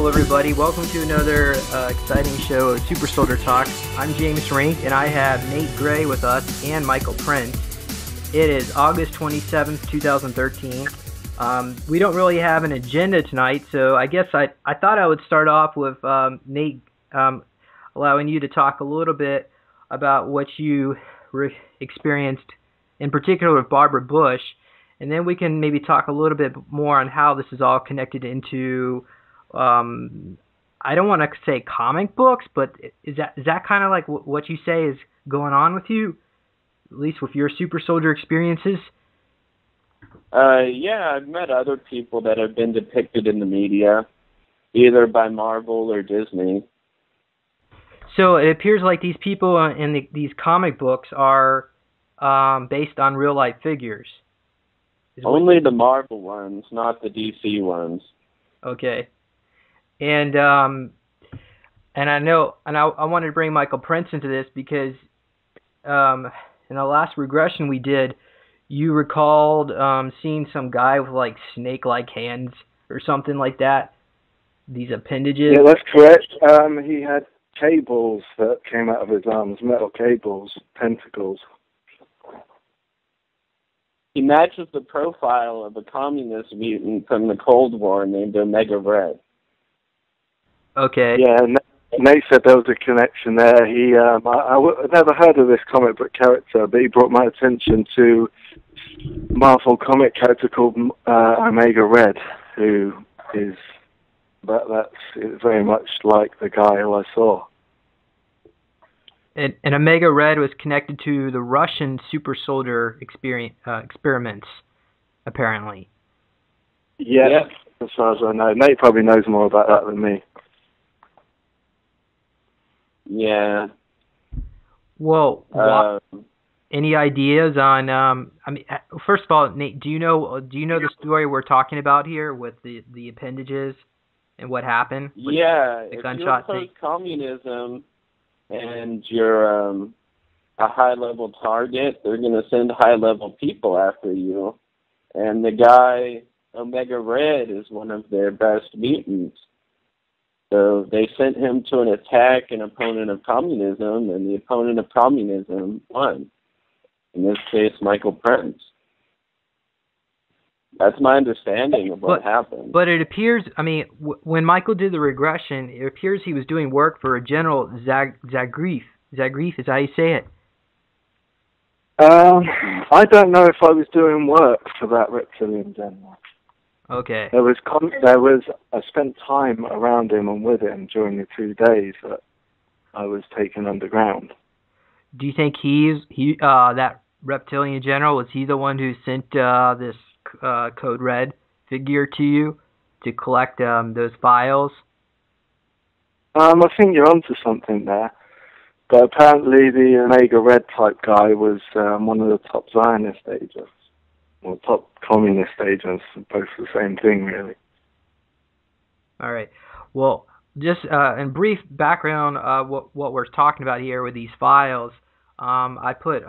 Hello everybody, welcome to another exciting show of Super Soldier Talks. I'm James Rink and I have Nate Gray with us and Michael Prince. It is August 27th, 2013. We don't really have an agenda tonight, so I guess I thought I would start off with Nate allowing you to talk a little bit about what you experienced, in particular with Barbara Bush, and then we can maybe talk a little bit more on how this is all connected into, I don't want to say comic books, but is that kind of like what you say is going on with you, at least with your super soldier experiences? Yeah, I've met other people that have been depicted in the media, either by Marvel or Disney. So it appears like these people in these comic books are based on real-life figures. Only the Marvel ones, not the DC ones. Okay. And I know, and I wanted to bring Michael Prince into this because in the last regression we did, you recalled seeing some guy with like snake-like hands or something like that. These appendages. Yeah, that's correct. He had cables that came out of his arms, metal cables, tentacles. He matches the profile of a communist mutant from the Cold War named Omega Red. Okay. Yeah, Nate said there was a connection there. He, I'd never heard of this comic book character, but he brought my attention to a Marvel comic character called Omega Red, who is that's very much like the guy who I saw. And Omega Red was connected to the Russian super soldier experiments, apparently. Yeah, as far as I know. Nate probably knows more about that than me. Yeah. Well, any ideas on? I mean, first of all, Nate, do you know the story we're talking about here with the appendages and what happened? Yeah, the if gunshot you're post-communism and you're a high-level target, they're going to send high-level people after you. And the guy, Omega Red, is one of their best mutants. So they sent him to attack an opponent of communism, and the opponent of communism won. In this case, Michael Prince. That's my understanding of what happened. But it appears, I mean, when Michael did the regression, it appears he was doing work for a General Zagrif. Zagrif, is how you say it? I don't know if I was doing work for that reptilian general. Okay. I spent time around him and with him during the 2 days that I was taken underground. Do you think that reptilian general, was he the one who sent this Code Red figure to you to collect those files? I think you're onto something there. But apparently the Omega Red type guy was one of the top Zionist agents, or top communist agents, both the same thing, really. All right. Well, just in brief background, what we're talking about here with these files, I put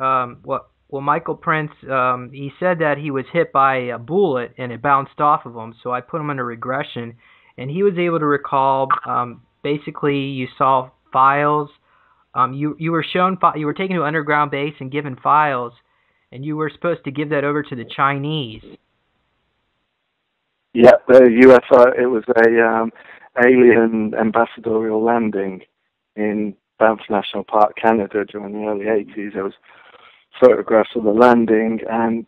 Michael Prince, he said that he was hit by a bullet and it bounced off of him, so I put him under regression, and he was able to recall, basically you saw files, you were shown, you were taken to an underground base and given files, and you were supposed to give that over to the Chinese. Yeah, the UFO, it was a alien ambassadorial landing in Banff National Park, Canada during the early 80s. There was photographs of the landing and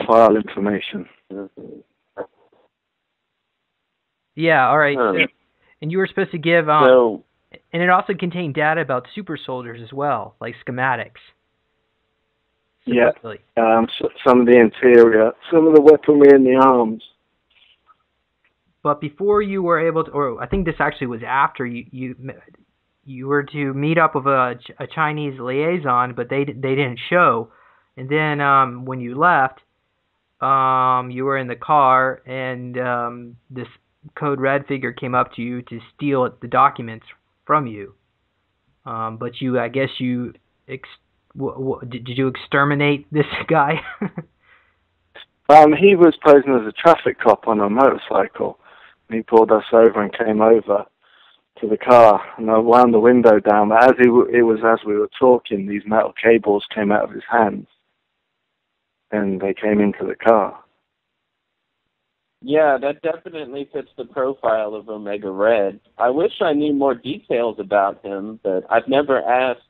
file information. Yeah, all right. So, and you were supposed to give, and it also contained data about super soldiers as well, like schematics. Yeah, some of the interior, some of the weaponry in the arms. But before you were able to, or I think this actually was after you were to meet up with a Chinese liaison, but they didn't show. And then when you left, you were in the car, and this Code Red figure came up to you to steal the documents from you. But I guess you did you exterminate this guy? He was posing as a traffic cop on a motorcycle. He pulled us over and came over to the car, and I wound the window down. But as it was as we were talking, these metal cables came out of his hands, and they came into the car. Yeah, that definitely fits the profile of Omega Red. I wish I knew more details about him, but I've never asked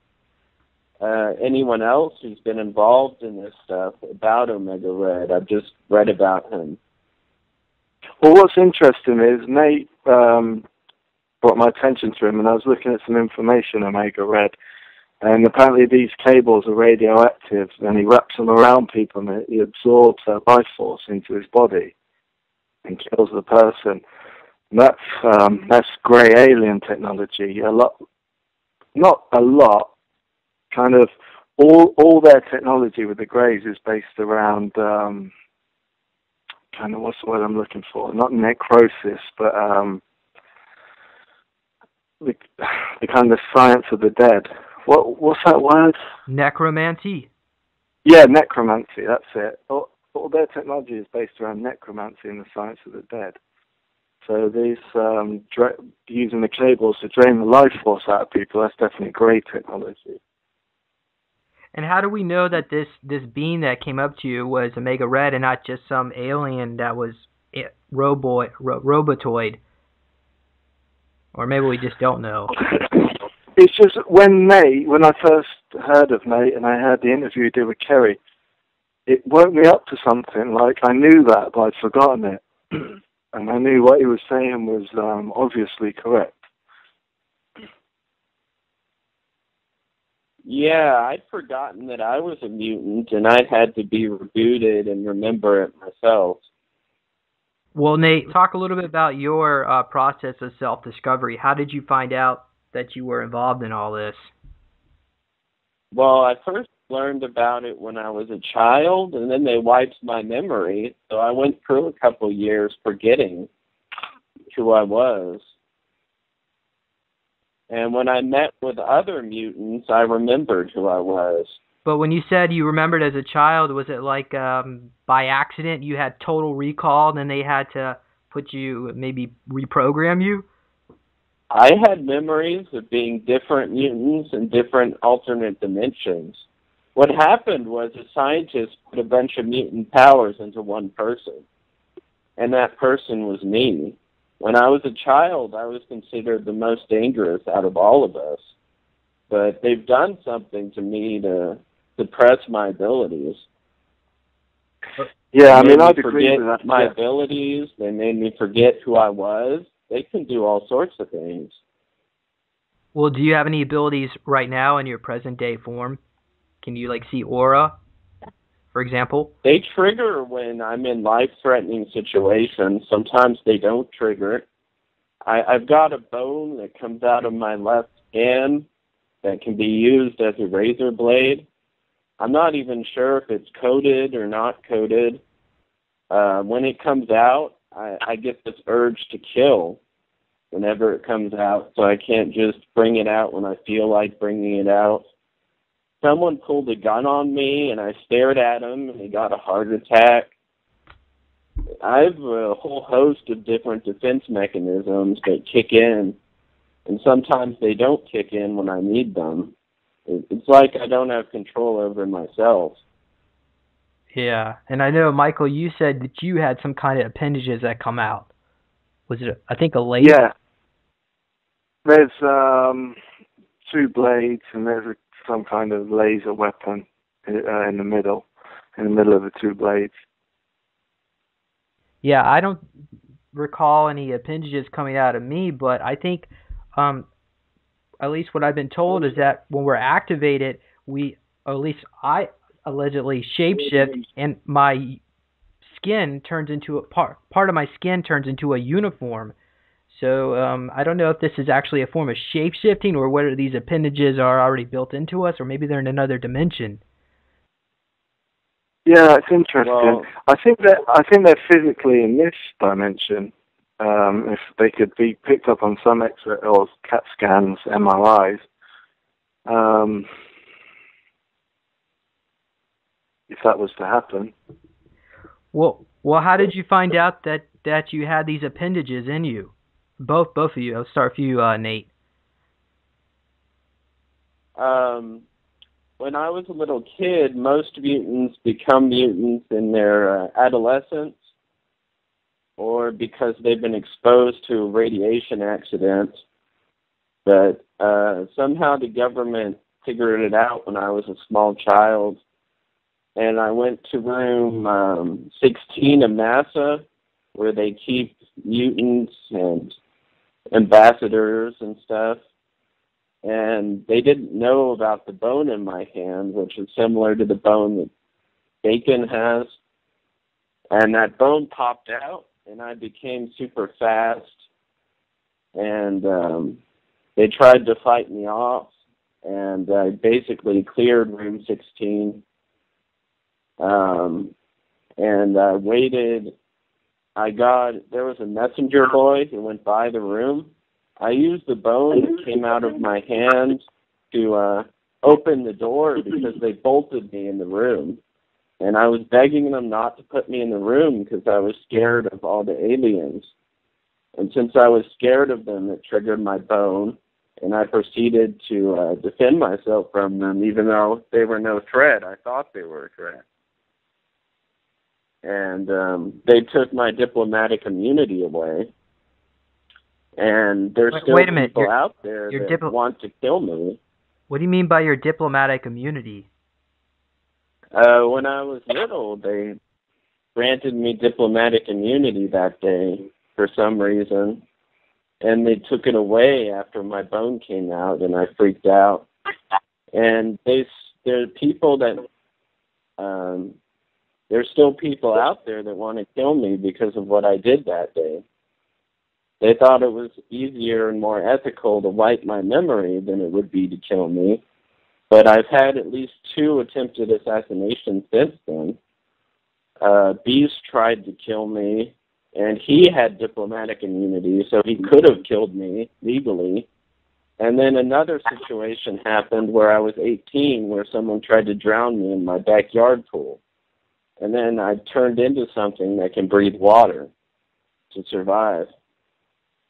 anyone else who's been involved in this stuff about Omega Red. I've just read about him. Well, what's interesting is Nate brought my attention to him, and I was looking at some information on Omega Red, and apparently these cables are radioactive, and he wraps them around people, and he absorbs their life force into his body and kills the person. And that's grey alien technology. Not a lot. Kind of all their technology with the Greys is based around kind of, what's the word I'm looking for? Not necrosis, but the kind of science of the dead. What's that word? Necromancy. Yeah, necromancy. That's it. All their technology is based around necromancy and the science of the dead. So these using the cables to drain the life force out of people, that's definitely great technology. And how do we know that this being that came up to you was Omega Red and not just some alien that was robotoid? Or maybe we just don't know. It's just when I first heard of Nate and I heard the interview he did with Kerry, it woke me up to something. Like, I knew that, but I'd forgotten it. And I knew what he was saying was obviously correct. Yeah, I'd forgotten that I was a mutant, and I had to be rebooted and remember it myself. Well, Nate, talk a little bit about your process of self-discovery. How did you find out that you were involved in all this? Well, I first learned about it when I was a child, and then they wiped my memory, so I went through a couple years forgetting who I was. And when I met with other mutants, I remembered who I was. But when you said you remembered as a child, was it like by accident you had total recall, and then they had to put you, maybe reprogram you? I had memories of being different mutants in different alternate dimensions. What happened was a scientist put a bunch of mutant powers into one person, and that person was me. When I was a child, I was considered the most dangerous out of all of us. But they've done something to me to suppress my abilities. Yeah, I mean, I'd agree with that. My abilities, they made me forget who I was. They can do all sorts of things. Well, do you have any abilities right now in your present-day form? Can you, like, see aura, for example? They trigger when I'm in life-threatening situations. Sometimes they don't trigger. I've got a bone that comes out of my left hand that can be used as a razor blade. I'm not even sure if it's coated or not coated. When it comes out, I get this urge to kill whenever it comes out, so I can't just bring it out when I feel like bringing it out. Someone pulled a gun on me, and I stared at him, and he got a heart attack. I have a whole host of different defense mechanisms that kick in, and sometimes they don't kick in when I need them. It's like I don't have control over myself. Yeah, and I know, Michael, you said that you had some kind of appendages that come out. Was it, I think, a laser? Yeah. There's 2 blades, and there's some kind of laser weapon in the middle of the 2 blades. Yeah, I don't recall any appendages coming out of me, but I think, at least what I've been told is that when we're activated, or at least I allegedly shapeshift, and my skin turns into part of my skin turns into a uniform. So I don't know if this is actually a form of shape-shifting, or whether these appendages are already built into us, or maybe they're in another dimension. Yeah, it's interesting. Well, I think they're physically in this dimension. If they could be picked up on some X-ray or CAT scans, MRIs. If that was to happen. Well, how did you find out that that you had these appendages in you? Both of you. I'll start with you, Nate. When I was a little kid, most mutants become mutants in their adolescence, or because they've been exposed to a radiation accident. But somehow the government figured it out when I was a small child, and I went to room 16 of NASA, where they keep mutants and ambassadors and stuff. And they didn't know about the bone in my hand, which is similar to the bone that Bacon has. And that bone popped out, and I became super fast. And they tried to fight me off, and I basically cleared room 16. And I waited. There was a messenger boy who went by the room. I used the bone that came out of my hand to open the door because they bolted me in the room. And I was begging them not to put me in the room because I was scared of all the aliens. And since I was scared of them, it triggered my bone. And I proceeded to defend myself from them, even though they were no threat. I thought they were a threat. And they took my diplomatic immunity away. And there's still people out there that want to kill me. What do you mean by your diplomatic immunity? When I was little, they granted me diplomatic immunity that day for some reason. And they took it away after my bone came out, and I freaked out. And there are people that... there's still people out there that want to kill me because of what I did that day. They thought it was easier and more ethical to wipe my memory than it would be to kill me. But I've had at least 2 attempted assassinations since then. Beast tried to kill me, and he had diplomatic immunity, so he could have killed me legally. And then another situation happened where I was 18, where someone tried to drown me in my backyard pool. And then I turned into something that can breathe water to survive.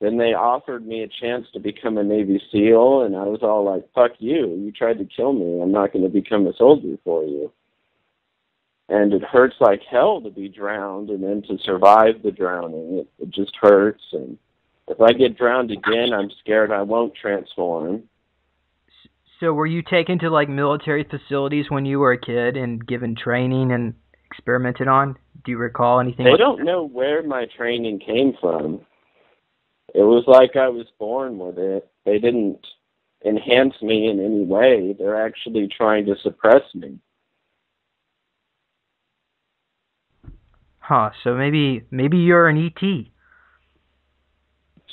Then they offered me a chance to become a Navy SEAL, and I was all like, fuck you. You tried to kill me. I'm not going to become a soldier for you. And it hurts like hell to be drowned, and then to survive the drowning. It just hurts. And if I get drowned again, I'm scared I won't transform. So were you taken to, like, military facilities when you were a kid and given training and experimented on? Do you recall anything? They don't know where my training came from. It was like I was born with it. They didn't enhance me in any way. They're actually trying to suppress me. Huh, so maybe you're an ET.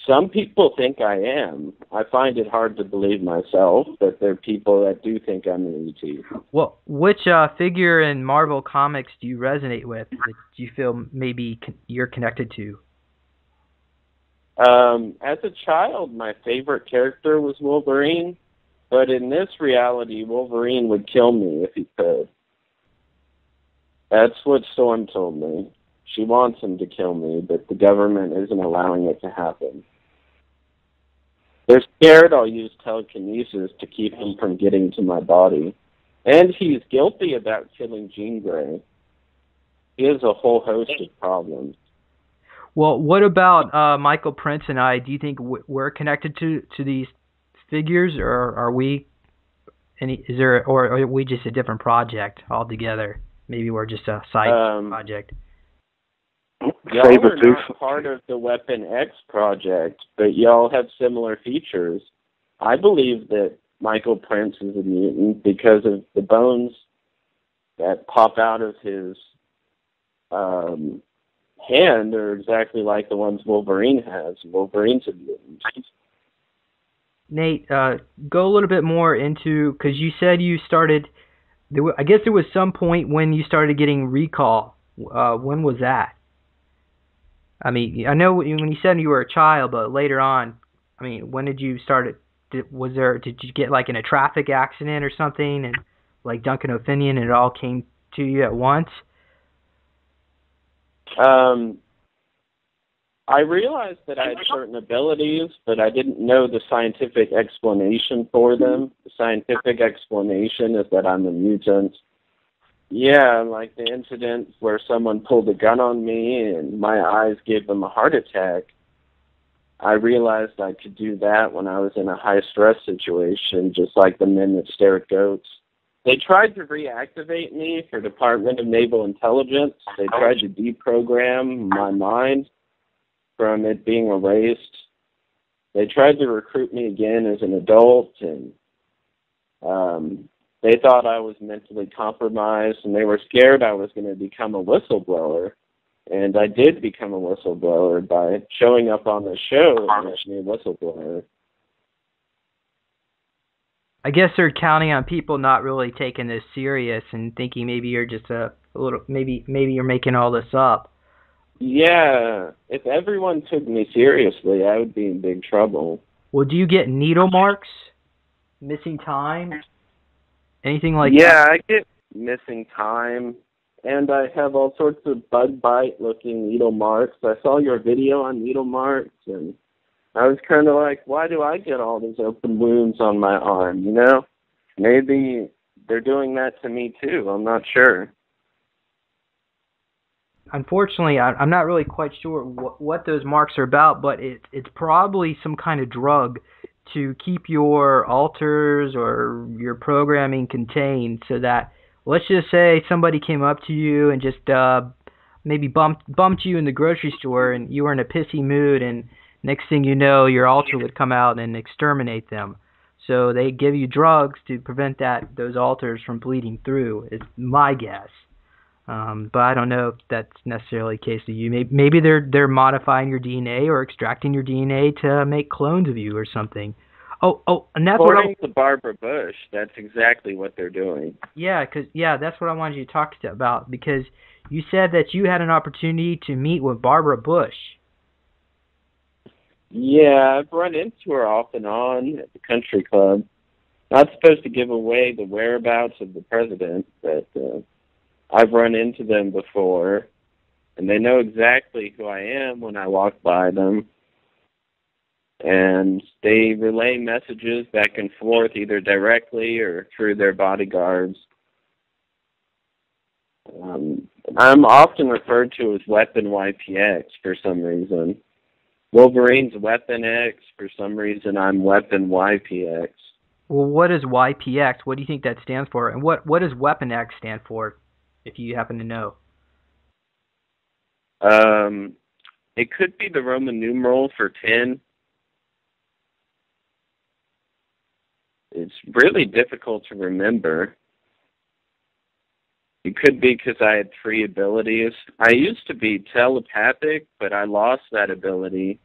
Some people think I am. I find it hard to believe myself, but there are people that do think I'm an ET. Well, which figure in Marvel Comics do you resonate with, that you feel maybe you're connected to? As a child, my favorite character was Wolverine, but in this reality, Wolverine would kill me if he could. That's what Storm told me. She wants him to kill me, but the government isn't allowing it to happen. They're scared I'll use telekinesis to keep him from getting to my body. And he's guilty about killing Jean Grey. He has a whole host of problems. Well, what about Michael Prince and I? Do you think we're connected to these figures, or are we? Or are we just a different project altogether? Maybe we're just a side project. Y'all are not part of the Weapon X project, but y'all have similar features. I believe that Michael Prince is a mutant because of the bones that pop out of his hand are exactly like the ones Wolverine has. Wolverine's a mutant. Nate, go a little bit more into, because you said you started, I guess there was some point when you started getting recall. When was that? I mean, I know when you said you were a child, but later on, I mean, when did you start it? Did you get like in a traffic accident or something, and like Duncan O'Finian, and it all came to you at once? I realized that I had certain abilities, but I didn't know the scientific explanation for them. The scientific explanation is that I'm a mutant. Yeah, like the incident where someone pulled a gun on me and my eyes gave them a heart attack. I realized I could do that when I was in a high-stress situation, just like the men that stare at goats. They tried to reactivate me for Department of Naval Intelligence. They tried to deprogram my mind from it being erased. They tried to recruit me again as an adult, and they thought I was mentally compromised, and they were scared I was going to become a whistleblower. And I did become a whistleblower by showing up on the show and making me a whistleblower. I guess they're counting on people not really taking this serious and thinking maybe you're just a little, maybe you're making all this up. Yeah, if everyone took me seriously, I would be in big trouble. Well, do you get needle marks? Missing time? Anything like that? Yeah, I get missing time, and I have all sorts of bug bite-looking needle marks. I saw your video on needle marks, and I was kind of like, why do I get all these open wounds on my arm, you know? Maybe they're doing that to me, too. I'm not sure. Unfortunately, I'm not really quite sure what those marks are about, but it's probably some kind of drug to keep your alters or your programming contained, so that, let's just say somebody came up to you and just maybe bumped you in the grocery store and you were in a pissy mood, and next thing you know, your alter would come out and exterminate them. So they give you drugs to prevent those alters from bleeding through. It's my guess. But I don't know if that's necessarily the case to you. Maybe they're modifying your DNA or extracting your DNA to make clones of you or something. And that's According to Barbara Bush, that's exactly what they're doing. Yeah, that's what I wanted you to talk about, because you said that you had an opportunity to meet with Barbara Bush. Yeah, I've run into her off and on at the country club. Not supposed to give away the whereabouts of the president, but I've run into them before, and they know exactly who I am when I walk by them. And they relay messages back and forth, either directly or through their bodyguards. I'm often referred to as Weapon YPX for some reason. Wolverine's Weapon X, for some reason I'm Weapon YPX. Well, what is YPX? What do you think that stands for? And what does Weapon X stand for, if you happen to know? It could be the Roman numeral for 10. It's really difficult to remember. It could be because I had 3 abilities. I used to be telepathic, but I lost that ability.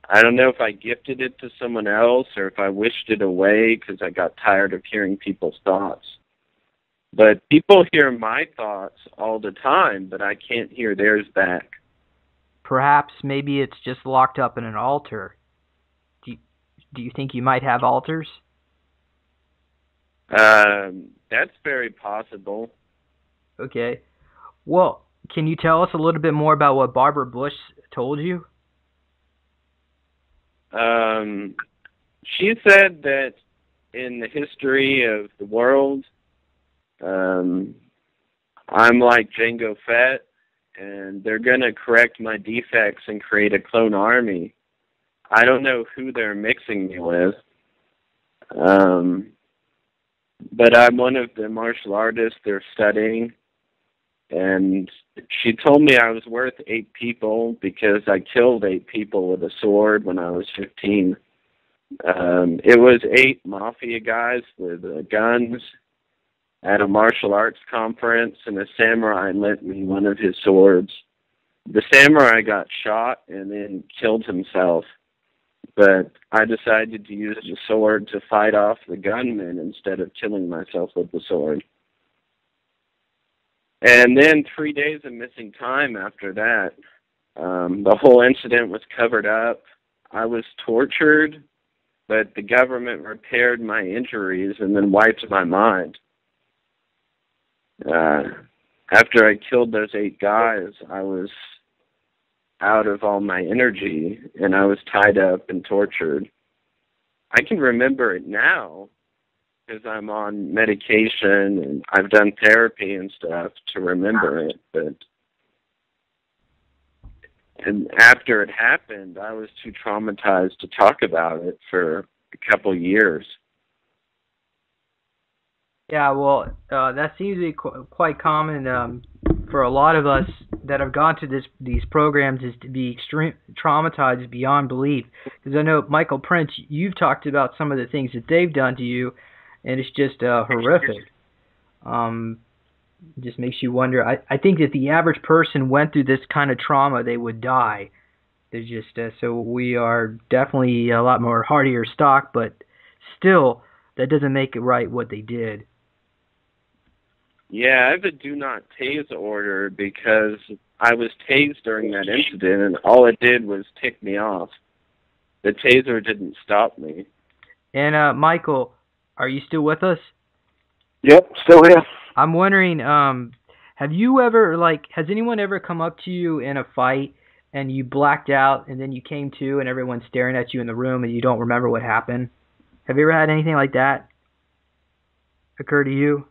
I don't know if I gifted it to someone else or if I wished it away because I got tired of hearing people's thoughts. But people hear my thoughts all the time, but I can't hear theirs back. Perhaps maybe it's just locked up in an altar. Do you think you might have altars? That's very possible. Okay. Well, can you tell us a little bit more about what Barbara Bush told you? She said that in the history of the world, I'm like Jango Fett, and they're going to correct my defects and create a clone army. I don't know who they're mixing me with. But I'm one of the martial artists they're studying, and she told me I was worth 8 people because I killed 8 people with a sword when I was 15. It was 8 mafia guys with guns at a martial arts conference, and a samurai lent me one of his swords. The samurai got shot and then killed himself. But I decided to use the sword to fight off the gunman instead of killing myself with the sword. And then 3 days of missing time after that. The whole incident was covered up. I was tortured, but the government repaired my injuries and then wiped my mind. After I killed those 8 guys, I was out of all my energy, and I was tied up and tortured. I can remember it now because I'm on medication and I've done therapy and stuff to remember it. And after it happened, I was too traumatized to talk about it for a couple years. Yeah, well, that seems to be quite common for a lot of us that have gone to these programs, is to be extreme traumatized beyond belief. Because I know, Michael Prince, you've talked about some of the things that they've done to you, and it's just horrific. Just makes you wonder. I think that the average person went through this kind of trauma, they would die. They're just so we are definitely a lot more hardier stock, but still, that doesn't make it right what they did. Yeah, I have a do not tase order because I was tased during that incident, and all it did was tick me off. The taser didn't stop me. And Michael, are you still with us? Yep, still here. I'm wondering, have you ever, has anyone ever come up to you in a fight and you blacked out and then you came to and everyone's staring at you in the room and you don't remember what happened? Have you ever had anything like that occur to you?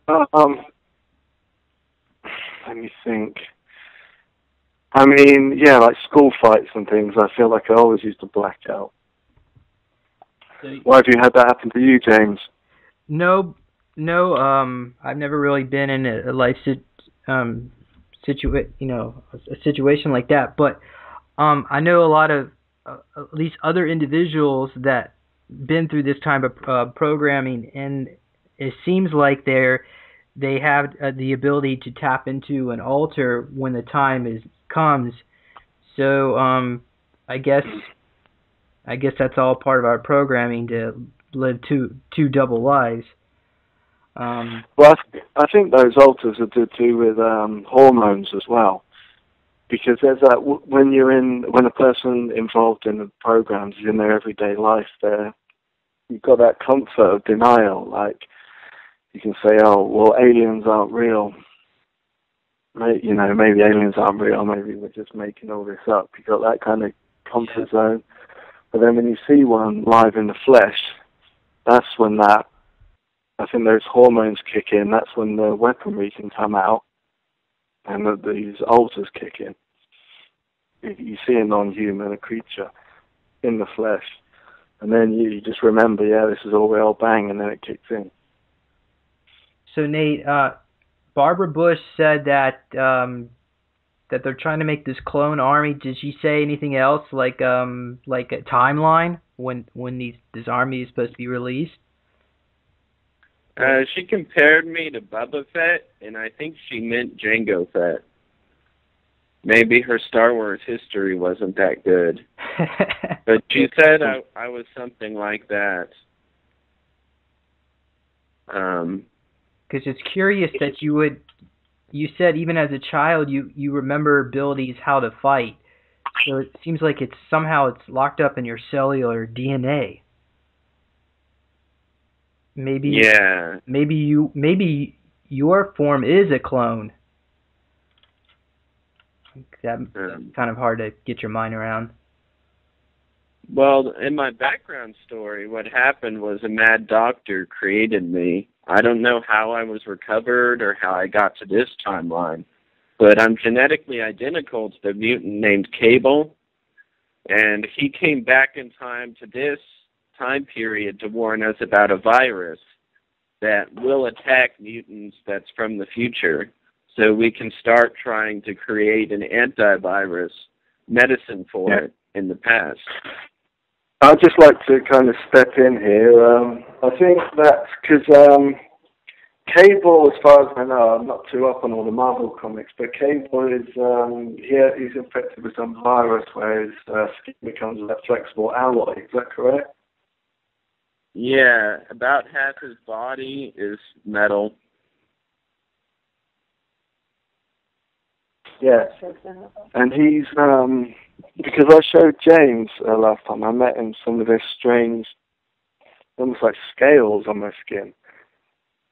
Let me think. I mean, yeah, like school fights and things, I feel like I always used to black out. Why have you had that happen to you, James? No, I've never really been in a life situation like that. But I know a lot of at least other individuals that been through this type of programming, and it seems like they have the ability to tap into an altar when the time comes. So I guess that's all part of our programming, to live two double lives. Well, I think those alters are to do with hormones as well, because there's that when a person involved in the programs is in their everyday life, you've got that comfort of denial. Like, you can say, "Oh, well, aliens aren't real. Maybe aliens aren't real. Maybe we're just making all this up." You've got that kind of comfort zone. But then when you see one live in the flesh, that's when I think those hormones kick in. That's when the weaponry can come out, and these alters kick in. You see a non-human, a creature in the flesh, and then you just remember, yeah, this is all real, bang, and then it kicks in. So Nate, Barbara Bush said that they're trying to make this clone army. Did she say anything else, like a timeline when this army is supposed to be released? She compared me to Boba Fett, and I think she meant Jango Fett. Maybe her Star Wars history wasn't that good. But she said I was something like that. Because it's curious that you said even as a child you remember abilities how to fight. So it seems like it's locked up in your cellular DNA. Maybe your form is a clone. That's kind of hard to get your mind around. Well, in my background story, what happened was a mad doctor created me. I don't know how I was recovered or how I got to this timeline, but I'm genetically identical to the mutant named Cable, and he came back in time to this time period to warn us about a virus that will attack mutants that's from the future, so we can start trying to create an antivirus medicine for it in the past. I'd just like to kind of step in here. I think that's because Cable, as far as I know, I'm not too up on all the Marvel comics, but Cable is, he's infected with some virus where his skin becomes a flexible alloy. Is that correct? Yeah, about half his body is metal. Yeah, and he's, because I showed James last time, I met him, some of this strange, almost like scales on my skin.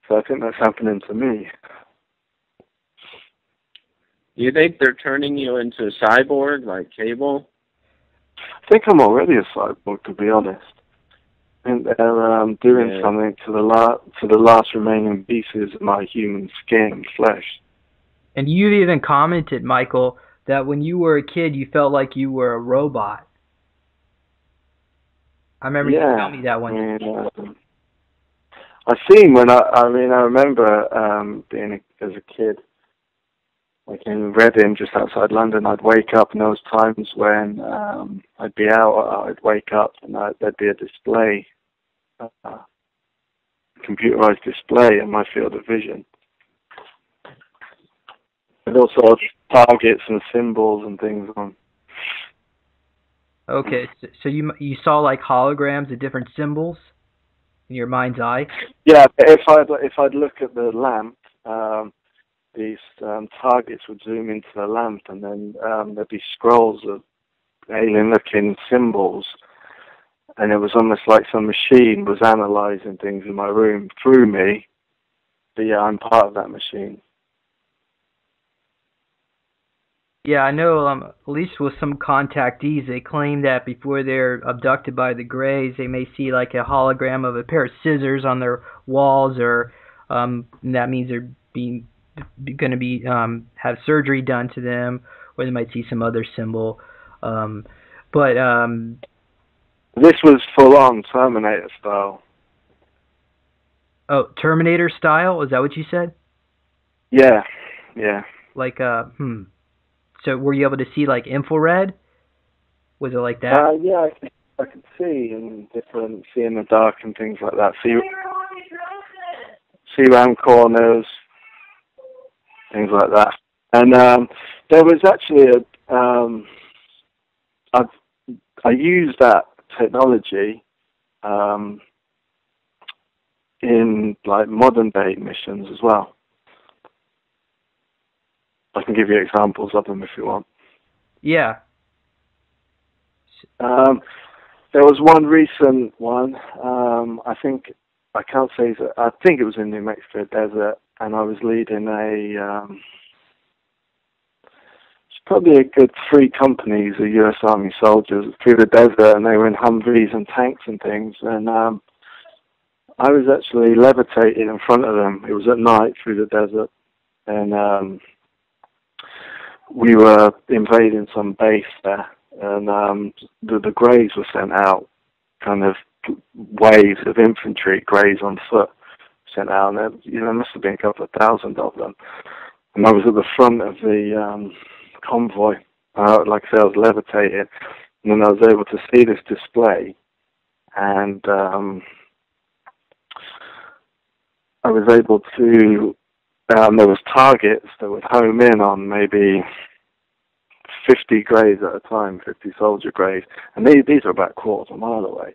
So I think that's happening to me. Do you think they're turning you into a cyborg like Cable? I think I'm already a cyborg, to be honest. I think they're doing something to the last remaining pieces of my human skin and flesh. And you even commented, Michael, that when you were a kid, you felt like you were a robot. I remember you telling me that one. I seen when I remember being as a kid, like in Reading, just outside London, I'd wake up and there was times when I'd be out, I'd wake up and there'd be a display, computerized display in my field of vision. With all sorts of targets and symbols and things on. Okay, so you saw like holograms of different symbols in your mind's eye? Yeah, if I'd look at the lamp, these targets would zoom into the lamp, and then there'd be scrolls of alien-looking symbols, and it was almost like some machine was analyzing things in my room through me. But yeah, I'm part of that machine. Yeah, I know, at least with some contactees, they claim that before they're abducted by the Greys, they may see like a hologram of a pair of scissors on their walls, or that means they're going to be have surgery done to them, or they might see some other symbol. But this was full-on Terminator style. Oh, Terminator style? Is that what you said? Yeah. Like, So were you able to see like infrared? Was it like that? Yeah, I could see in the dark and things like that. See around corners, things like that. And there was actually I used that technology in like modern day missions as well. I can give you examples of them if you want. Yeah. There was one recent one. I think it was in New Mexico desert, and I was leading it's probably a good 3 companies of U.S. Army soldiers through the desert, and they were in Humvees and tanks and things. And I was actually levitating in front of them. It was at night through the desert, and we were invading some base there, and the Greys were sent out, kind of waves of infantry, Greys on foot, sent out, and there must have been a couple of thousand of them. And I was at the front of the convoy, like I said, I was levitating, and then I was able to see this display, and I was able to there was targets that would home in on maybe 50 Greys at a time, 50 soldier Greys, and these are about a quarter of a mile away.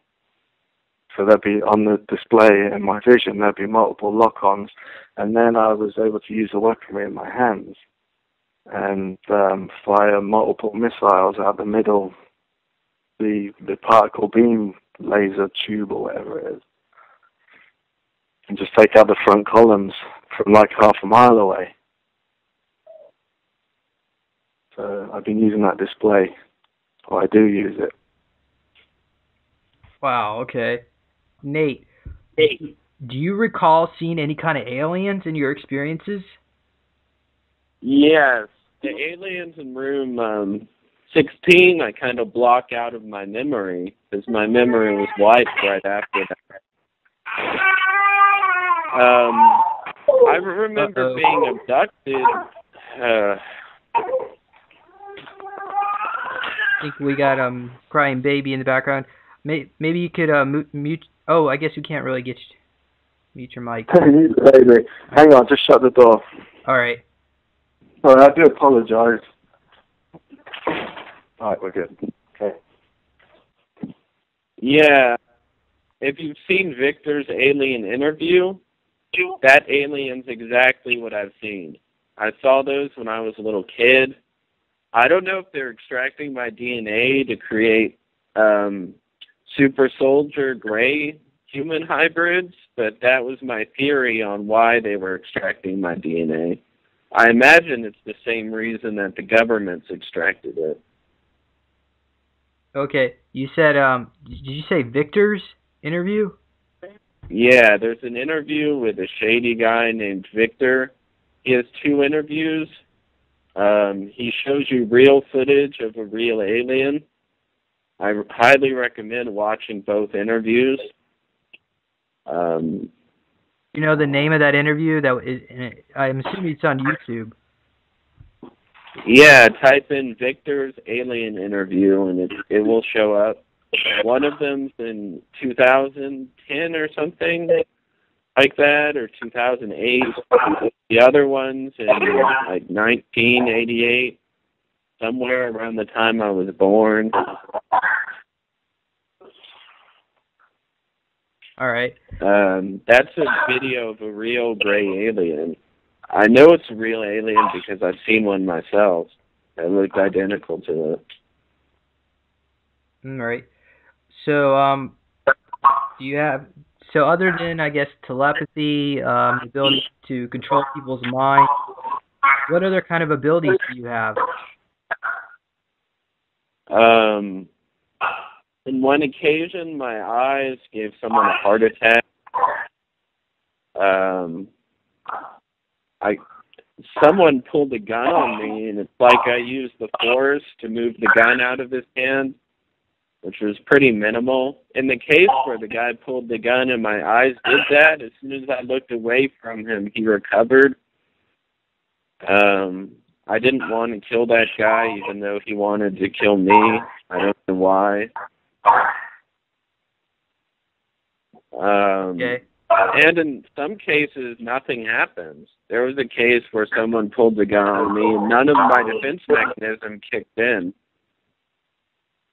So there'd be on the display in my vision, there'd be multiple lock-ons, and then I was able to use the weaponry in my hands and fire multiple missiles out the middle, the particle beam laser tube or whatever it is, and just take out the front columns from like half a mile away. So I've been using that display, or I do use it. Wow, okay. Nate, do you recall seeing any kind of aliens in your experiences? Yes. The aliens in room 16 I kind of block out of my memory, because my memory was wiped right after that. I remember being abducted. I think we got crying baby in the background. Maybe you could mute. Oh, I guess we can't really mute your mic. Baby, hang on, just shut the door. All right. Sorry, I do apologize. All right, we're good. Okay. Yeah. If you've seen Victor's alien interview, that alien's exactly what I've seen. I saw those when I was a little kid. I don't know if they're extracting my DNA to create super soldier gray human hybrids, but that was my theory on why they were extracting my DNA. I imagine it's the same reason that the government's extracted it. Okay, you said, did you say Victor's interview? Yeah, there's an interview with a shady guy named Victor. He has 2 interviews. He shows you real footage of a real alien. I highly recommend watching both interviews. You know the name of that interview? I'm assuming it's on YouTube. Yeah, type in Victor's alien interview and it will show up. One of them's in 2010 or something like that, or 2008. The other one's in like 1988, somewhere around the time I was born. All right. That's a video of a real gray alien. I know it's a real alien because I've seen one myself. It looked identical to it. All right. So, do you have, so other than, I guess, telepathy, the ability to control people's minds, what other kind of abilities do you have? In one occasion, my eyes gave someone a heart attack. Someone pulled a gun on me, and it's like I used the force to move the gun out of his hand, which was pretty minimal. In the case where the guy pulled the gun and my eyes did that, as soon as I looked away from him, he recovered. I didn't want to kill that guy, even though he wanted to kill me. I don't know why. Okay. And in some cases, nothing happens. There was a case where someone pulled the gun on me, and none of my defense mechanism kicked in.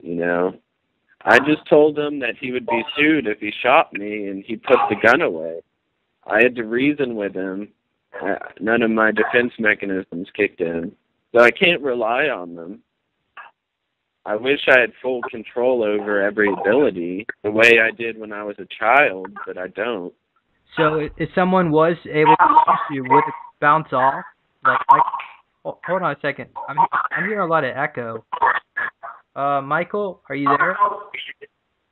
You know, I just told him that he would be sued if he shot me, and he put the gun away. I had to reason with him. None of my defense mechanisms kicked in, so I can't rely on them. I wish I had full control over every ability, the way I did when I was a child, but I don't. So if someone was able to shoot you, would it bounce off? Hold on a second. I'm hearing a lot of echo. Michael, are you there?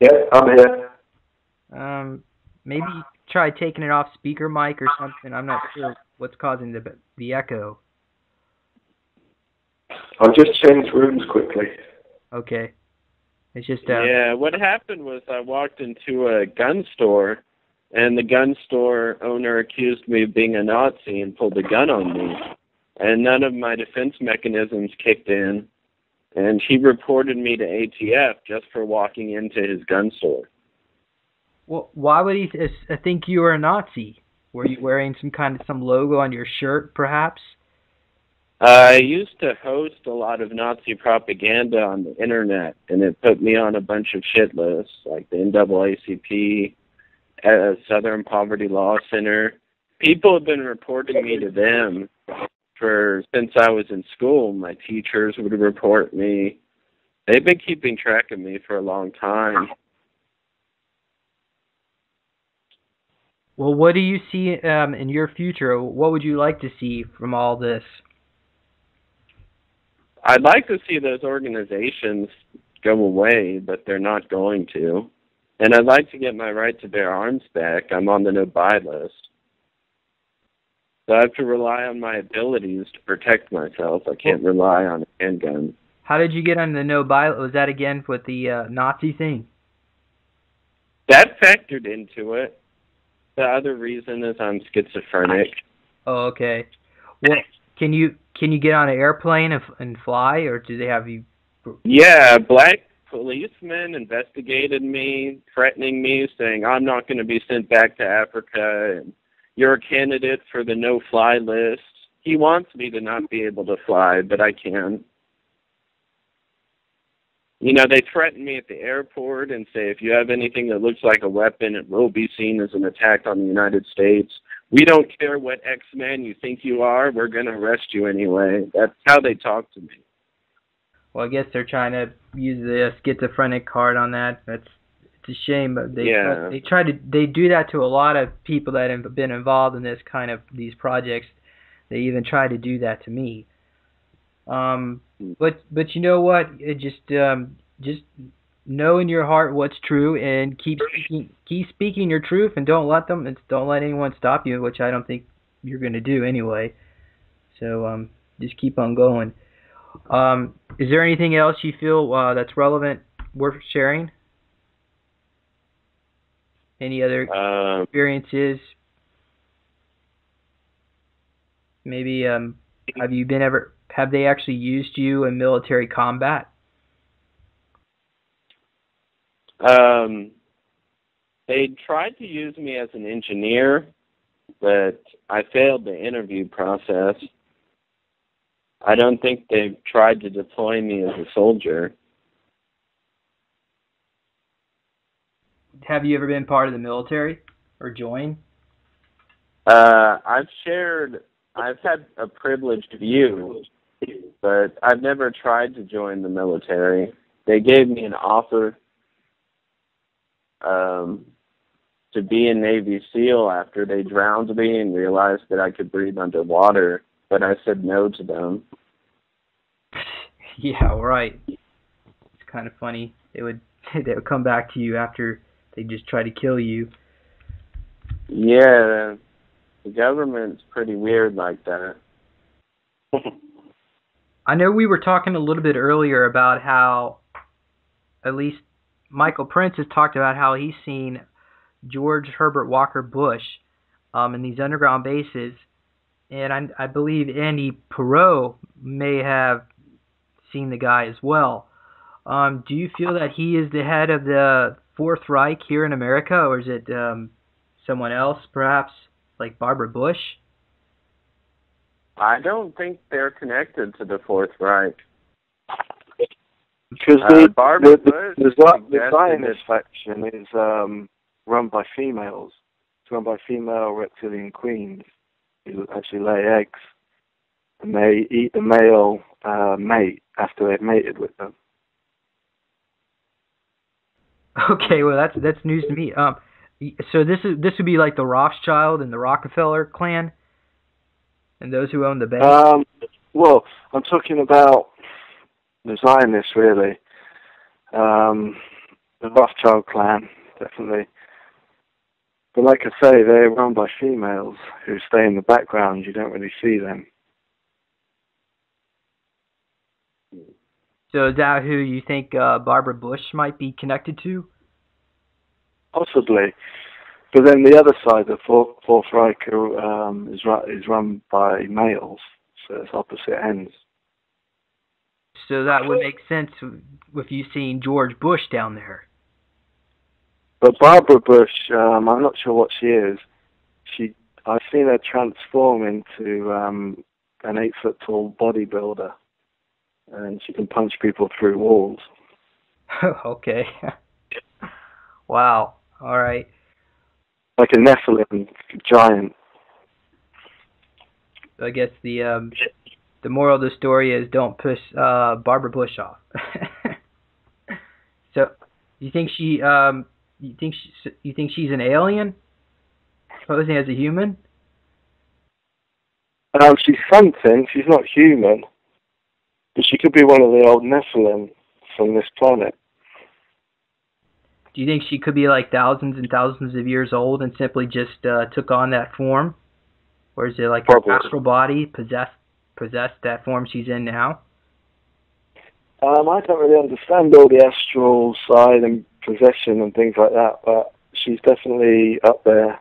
Yeah, I'm here. Maybe try taking it off speaker mic or something. I'm not sure what's causing the echo. I'll just change rooms quickly. Okay. It's just yeah, what happened was I walked into a gun store, and the gun store owner accused me of being a Nazi and pulled a gun on me. And none of my defense mechanisms kicked in, and he reported me to ATF just for walking into his gun store. Well, why would he think you were a Nazi? Were you wearing some logo on your shirt, perhaps? I used to host a lot of Nazi propaganda on the internet, and it put me on a bunch of shit lists, like the NAACP, Southern Poverty Law Center. People have been reporting me to them since I was in school. My teachers would report me. They've been keeping track of me for a long time. Well, what do you see in your future? What would you like to see from all this? I'd like to see those organizations go away, but they're not going to. And I'd like to get my right to bear arms back. I'm on the no-buy list. So I have to rely on my abilities to protect myself. I can't rely on a handgun. How did you get on the no-buy? Was that again with the Nazi thing? That factored into it. The other reason is I'm schizophrenic. Oh, okay. Well, can you get on an airplane and fly, or do they have you? Yeah, black policemen investigated me, threatening me, saying I'm not going to be sent back to Africa, and you're a candidate for the no-fly list. He wants me to not be able to fly, but I can. You know, they threaten me at the airport and say, if you have anything that looks like a weapon, it will be seen as an attack on the United States. We don't care what X-Man you think you are. We're going to arrest you anyway. That's how they talk to me. Well, I guess they're trying to use the schizophrenic card on that. It's a shame, but they do that to a lot of people that have been involved in these projects. They even tried to do that to me. But you know what? It just know in your heart what's true and keep speaking your truth, and don't let anyone stop you, which I don't think you're going to do anyway. So just keep on going. Is there anything else you feel that's relevant, worth sharing? Any other experiences? Maybe have they actually used you in military combat? They tried to use me as an engineer, but I failed the interview process. I don't think they've tried to deploy me as a soldier. Have you ever been part of the military or joined? I've had a privileged view, but I've never tried to join the military. They gave me an offer to be a Navy SEAL after they drowned me and realized that I could breathe underwater, but I said no to them. Yeah, right. It's kind of funny. They would come back to you after they just try to kill you. Yeah, the government's pretty weird like that. I know we were talking a little bit earlier about how, at least Michael Prince has talked about how he's seen George Herbert Walker Bush in these underground bases, and I believe Andy Perot may have seen the guy as well. Do you feel that he is the head of the Fourth Reich here in America, or is it someone else, perhaps, like Barbara Bush? I don't think they're connected to the Fourth Reich. Because the Zionist faction is run by females. It's run by female reptilian queens who actually lay eggs, and they eat the male mate after they've mated with them. Okay, well that's news to me. So this would be like the Rothschild and the Rockefeller clan, and those who own the bank. Well, I'm talking about the Zionists, really. The Rothschild clan, definitely. But like I say, they're run by females who stay in the background. You don't really see them. So is that who you think Barbara Bush might be connected to? Possibly. But then the other side, the Fourth Reich, is run by males, so it's opposite ends. So that would make sense with you seeing George Bush down there. But Barbara Bush, I'm not sure what she is. I've seen her transform into an 8-foot-tall bodybuilder, and she can punch people through walls. Okay. Wow. All right. Like a Nephilim giant. I guess the moral of the story is don't push Barbara Bush off. So, you think she's an alien, posing as a human? She's something. She's not human, but she could be one of the old Nephilim from this planet. Do you think she could be like thousands and thousands of years old and simply just took on that form? Or is it like her astral body possessed that form she's in now? I don't really understand all the astral side and possession and things like that, but she's definitely up there,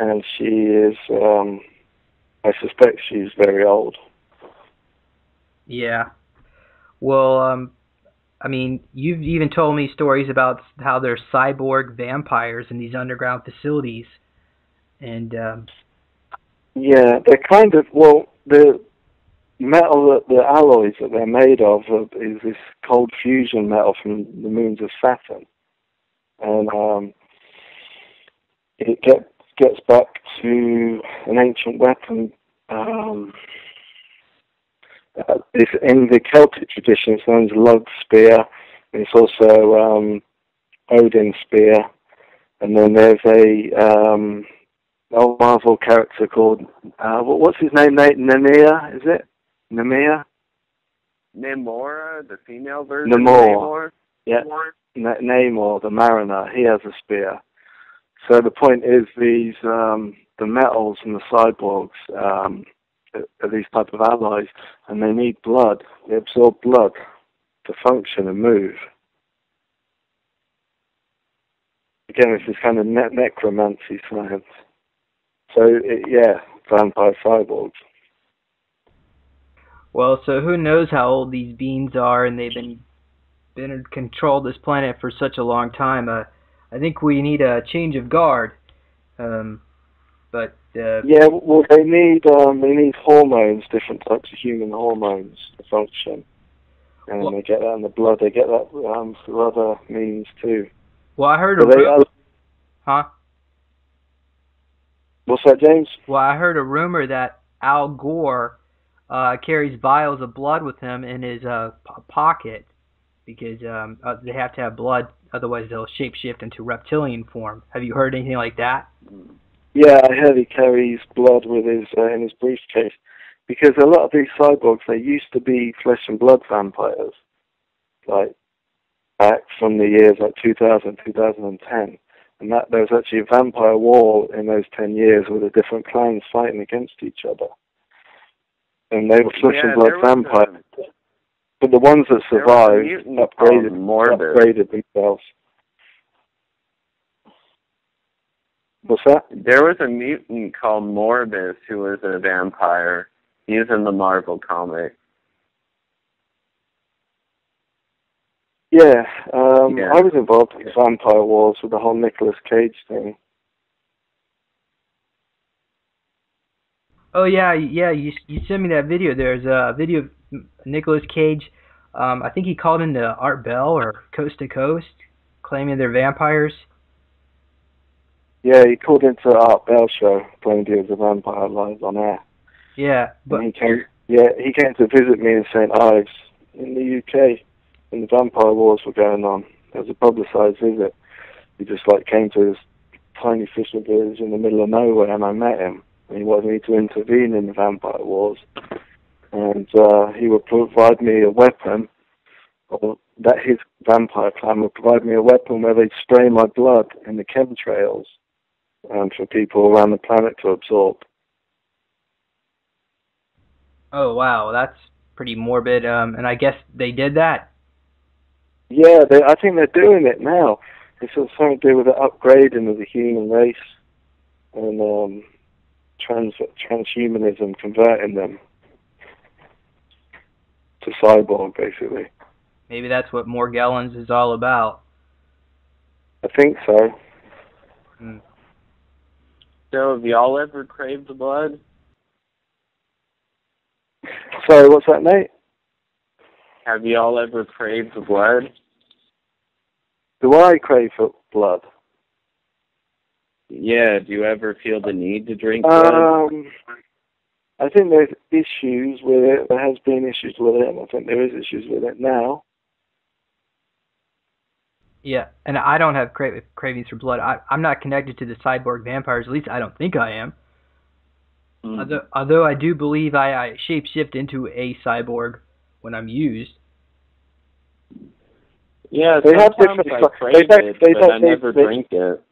and she is, I suspect she's very old. Yeah. Well, I mean, you've even told me stories about how there's cyborg vampires in these underground facilities, and yeah, they're kind of, well, the metal, the alloys that they're made of is this cold fusion metal from the moons of Saturn, and it gets back to an ancient weapon. It's in the Celtic tradition, it's known as Lug Spear, and it's also Odin's Spear, and then there's a old Marvel character called, what's his name, Nate? Nemea, is it? Nemea? Namora, the female version Namor. of Namor? Yeah, Namor, the Mariner, he has a spear. So the point is the metals and the cyborgs are these type of allies, and they need blood. They absorb blood to function and move. Again, this is kind of necromancy science. So, vampire cyborgs. Well, so who knows how old these beings are, and they've been in control of this planet for such a long time. I think we need a change of guard. Well, they need hormones, different types of human hormones to function, and they get that in the blood. They get that through other means too. Well, I heard Huh? What's that, James? Well, I heard a rumor that Al Gore carries vials of blood with him in his pocket because they have to have blood, otherwise they'll shapeshift into reptilian form. Have you heard anything like that? Yeah, I heard he carries blood with his in his briefcase, because a lot of these cyborgs, they used to be flesh and blood vampires, like back from the years like 2000, 2010, and that there was actually a vampire war in those 10 years with the different clans fighting against each other, and they were flesh and blood vampires. But the ones that survived upgraded themselves. What's that? There was a mutant called Morbus who was a vampire. He was in the Marvel comic. Yeah, I was involved in Vampire Wars with the whole Nicolas Cage thing. Oh yeah, you sent me that video. There's a video of Nicolas Cage. I think he called into Art Bell or Coast to Coast, claiming they're vampires. Yeah, he called into Art Bell show, claimed he was a vampire live on air. Yeah, but and he came to visit me in St. Ives in the UK, when the Vampire Wars were going on. It was a publicised visit. He just came to this tiny fishing village in the middle of nowhere, and I met him. And he wanted me to intervene in the Vampire Wars, and he would provide me a weapon, or that his vampire clan would provide me a weapon where they'd spray my blood in the chemtrails for people around the planet to absorb. Oh wow, that's pretty morbid. And I guess they did that. Yeah, I think they're doing it now. It's something to do with the upgrading of the human race and transhumanism, converting them to cyborg, basically. Maybe that's what Morgellons is all about. I think so. So, have y'all ever craved blood? Sorry, what's that, Nate? Have y'all ever craved blood? Do I crave for blood? Yeah, do you ever feel the need to drink blood? I think there's issues with it. There has been issues with it, and I think there is issues with it now. Yeah, and I don't have cravings for blood. I'm not connected to the cyborg vampires. At least I don't think I am. Although I do believe I shapeshift into a cyborg when I'm used. Yeah, they have sometimes different. I crave it, but I never drink it.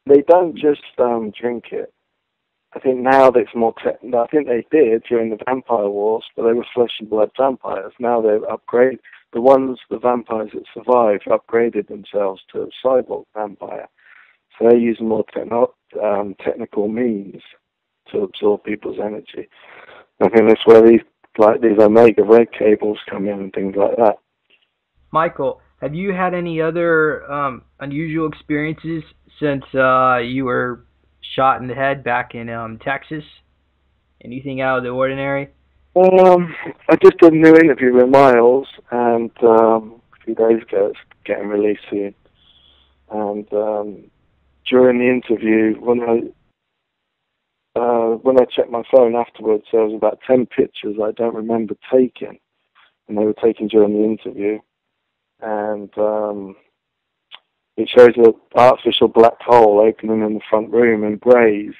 They don't just drink it. I think now it's more. I think they did during the Vampire Wars, but they were flesh and blood vampires. Now they've upgraded. The vampires that survived upgraded themselves to a cyborg vampire. So they're using more technical means to absorb people's energy. I think that's where these Omega Red cables come in and things like that. Michael, have you had any other unusual experiences since you were shot in the head back in Texas? Anything out of the ordinary? I just did a new interview with Miles, and a few days ago, it's getting released soon. And during the interview, when I checked my phone afterwards, there was about 10 pictures I don't remember taking, and they were taken during the interview. And it shows an artificial black hole opening in the front room and greys,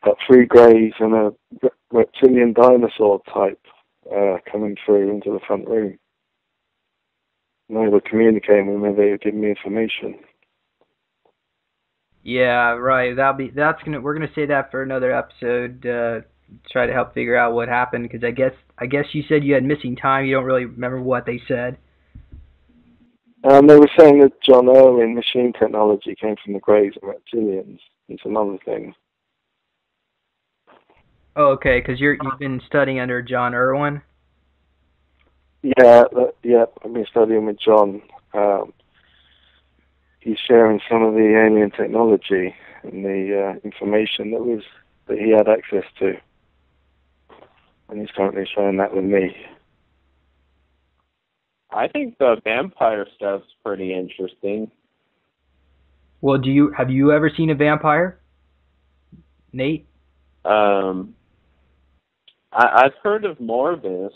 like 3 greys and a reptilian dinosaur type coming through into the front room. And they were communicating with me, they were giving me information. Yeah, right. We're gonna say that for another episode. Try to help figure out what happened, because I guess you said you had missing time. You don't really remember what they said. They were saying that John Irwin machine technology came from the Greys and reptilians. It's another thing. Oh, okay, because you've been studying under John Irwin. Yeah, I've been studying with John. He's sharing some of the alien technology and the information that he had access to, and he's currently sharing that with me. I think the vampire stuff's pretty interesting. Well, have you ever seen a vampire, Nate? I've heard of Morbius.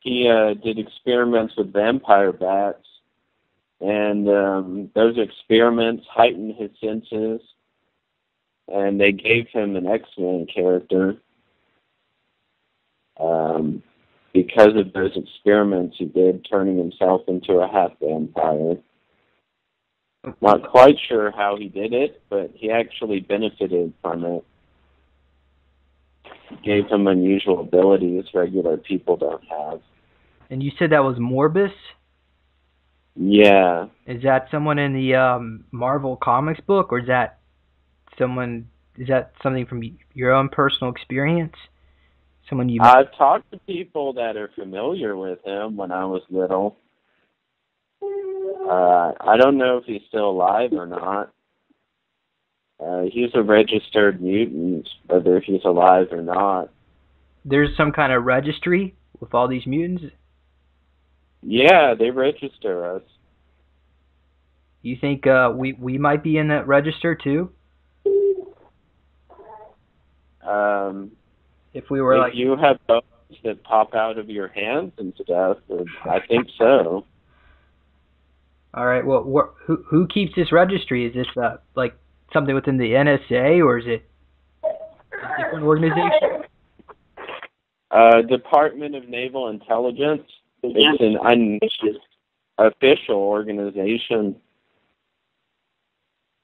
He did experiments with vampire bats, and those experiments heightened his senses, and they gave him an X-Men character. Because of those experiments he did, turning himself into a half vampire. Not quite sure how he did it, but he actually benefited from it. It gave him unusual abilities regular people don't have. And you said that was Morbius? Yeah. Is that someone in the Marvel Comics book, or is that something from your own personal experience? Someone you met? I've talked to people that are familiar with him when I was little. I don't know if he's still alive or not. He's a registered mutant, whether he's alive or not. There's some kind of registry with all these mutants? Yeah, they register us. You think we might be in that register too? If we were if you have bones that pop out of your hands and stuff, I think so. All right. Well, who keeps this registry? Is this like something within the NSA, or is it a different organization? Department of Naval Intelligence. It's an unofficial organization.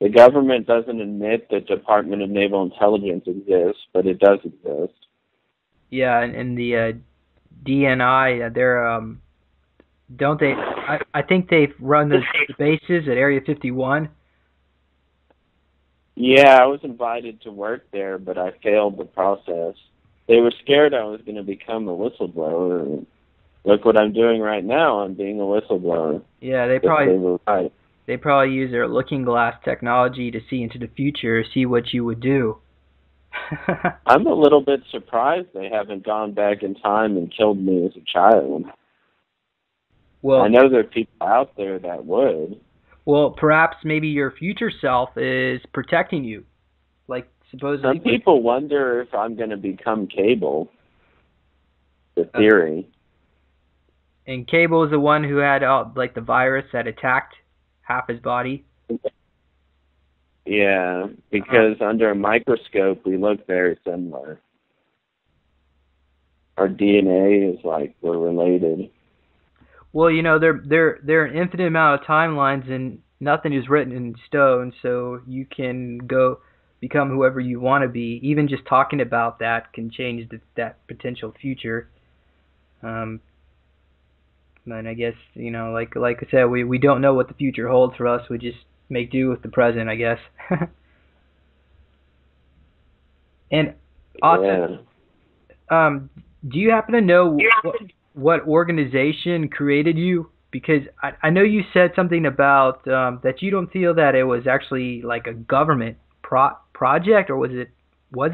The government doesn't admit that Department of Naval Intelligence exists, but it does exist. Yeah, and the DNI, they're don't they? I think they've run the bases at Area 51. Yeah, I was invited to work there, but I failed the process. They were scared I was going to become a whistleblower. And look what I'm doing right now. I'm being a whistleblower. Yeah, they probably use their looking glass technology to see into the future, see what you would do. I'm a little bit surprised they haven't gone back in time and killed me as a child. Well, I know there are people out there that would. Well, perhaps maybe your future self is protecting you. Like, supposedly. Some people wonder if I'm going to become Cable. The theory. And Cable is the one who had the virus that attacked half his body. Yeah, because under a microscope we look very similar. Our DNA is like we're related. Well, you know, there are an infinite amount of timelines, and nothing is written in stone, so you can go become whoever you want to be. Even just talking about that can change that potential future. And I guess, you know, like I said, we don't know what the future holds for us. We just make do with the present, I guess. And also, do you happen to know what organization created you? Because I know you said something about that you don't feel that it was actually like a government project, or was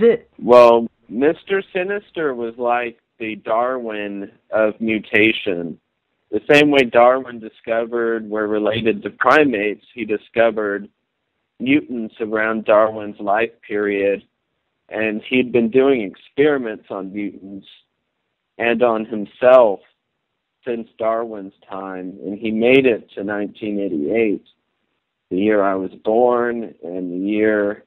it? Well, Mr. Sinister was like the Darwin of mutation. The same way Darwin discovered we're related to primates, he discovered mutants around Darwin's life period, and he'd been doing experiments on mutants and on himself since Darwin's time, and he made it to 1988. the year I was born, and the year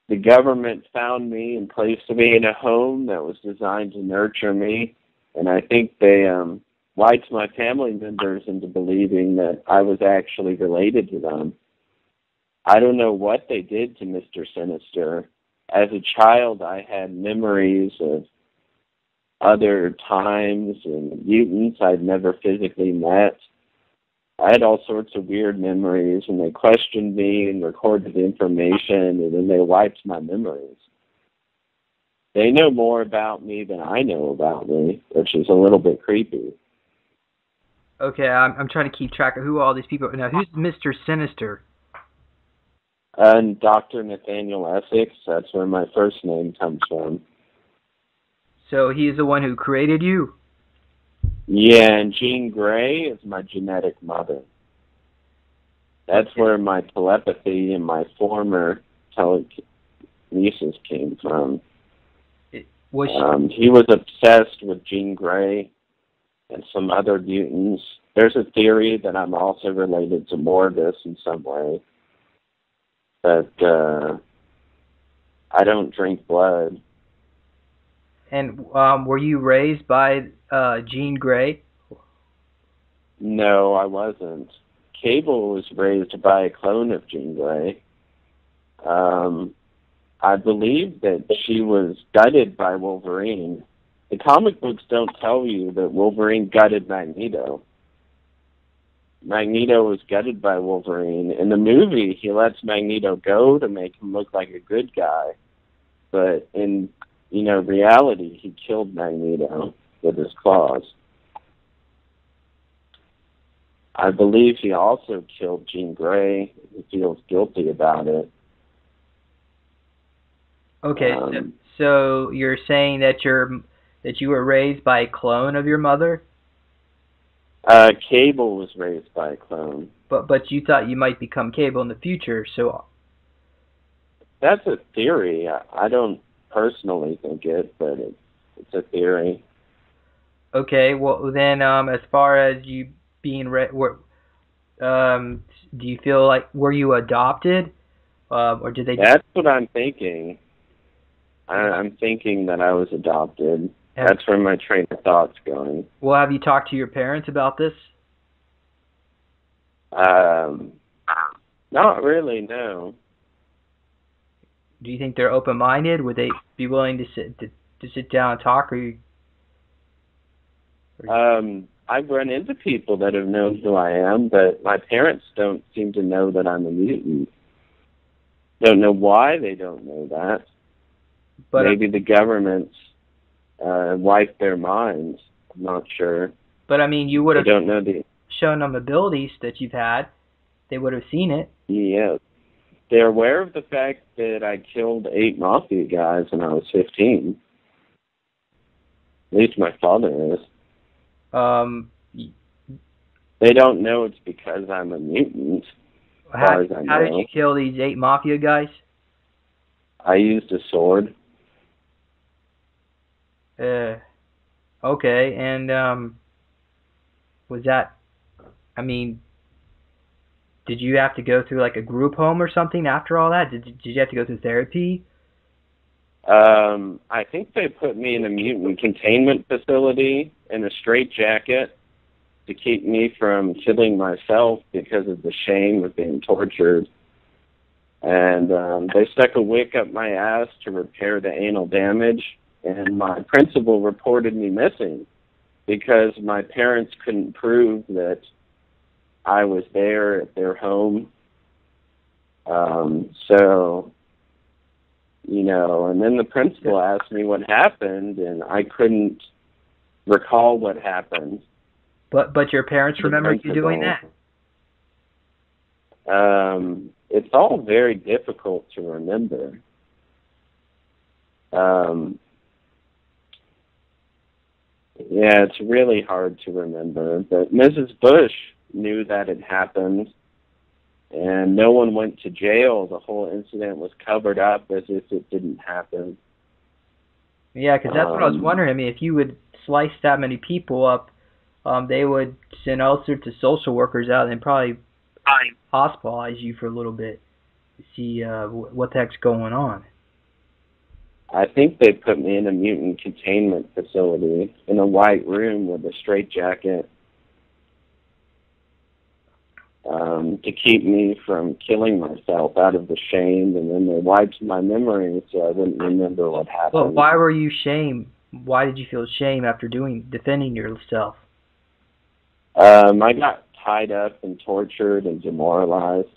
the government found me and placed me in a home that was designed to nurture me. And I think they lied to my family members into believing that I was actually related to them. I don't know what they did to Mr. Sinister. As a child, I had memories of other times and mutants I'd never physically met. I had all sorts of weird memories, and they questioned me and recorded the information, and then they wiped my memories. They know more about me than I know about me, which is a little bit creepy. Okay, I'm trying to keep track of who all these people. Now, who's Mr. Sinister? And Dr. Nathaniel Essex, that's where my first name comes from. So he's the one who created you? Yeah, and Jean Grey is my genetic mother. That's where my telepathy and my former telekinesis came from. He was obsessed with Jean Grey and some other mutants. There's a theory that I'm also related to Morgus in some way. But I don't drink blood. And were you raised by Jean Grey? No, I wasn't. Cable was raised by a clone of Jean Grey. I believe that she was gutted by Wolverine. The comic books don't tell you that Wolverine gutted Magneto. Magneto was gutted by Wolverine. In the movie, he lets Magneto go to make him look like a good guy. But in reality, he killed Magneto with his claws. I believe he also killed Jean Grey. He feels guilty about it. Okay, so you're saying that you were raised by a clone of your mother? Cable was raised by a clone. But you thought you might become Cable in the future, so... That's a theory. I don't personally think it, but it's a theory. Okay, well then, as far as you being do you feel like, were you adopted, or did they? That's what I'm thinking. I'm thinking that I was adopted. That's where my train of thought's going. Well, have you talked to your parents about this? Not really, no. Do you think they're open-minded? Would they be willing to sit down and talk, or you? I've run into people that have known who I am, but my parents don't seem to know that I'm a mutant. Don't know why they don't know that. But maybe the government's wiped their minds. I'm not sure. But I mean, you would have don't know shown them abilities that you've had. They would have seen it. Yeah. They're aware of the fact that I killed 8 mafia guys when I was 15. At least my father is. They don't know it's because I'm a mutant. How did you kill these 8 mafia guys? I used a sword. Okay, and was that? I mean, did you have to go through like a group home or something after all that? Did you have to go through therapy? I think they put me in a mutant containment facility in a straitjacket to keep me from killing myself because of the shame of being tortured. And they stuck a wick up my ass to repair the anal damage, and my principal reported me missing because my parents couldn't prove that I was there at their home. And then the principal asked me what happened, and I couldn't recall what happened. But your parents remember you doing that? It's all very difficult to remember. Yeah, it's really hard to remember. But Mrs. Bush knew that it happened, and no one went to jail. The whole incident was covered up as if it didn't happen. Yeah, because that's what I was wondering. I mean, if you would slice that many people up, they would send all sorts of social workers out and probably hospitalize you for a little bit to see what the heck's going on. I think they put me in a mutant containment facility in a white room with a straitjacket to keep me from killing myself out of the shame, and then they wiped my memory so I wouldn't remember what happened. Well, why were you shamed? Why did you feel shame after defending yourself? I got tied up and tortured and demoralized.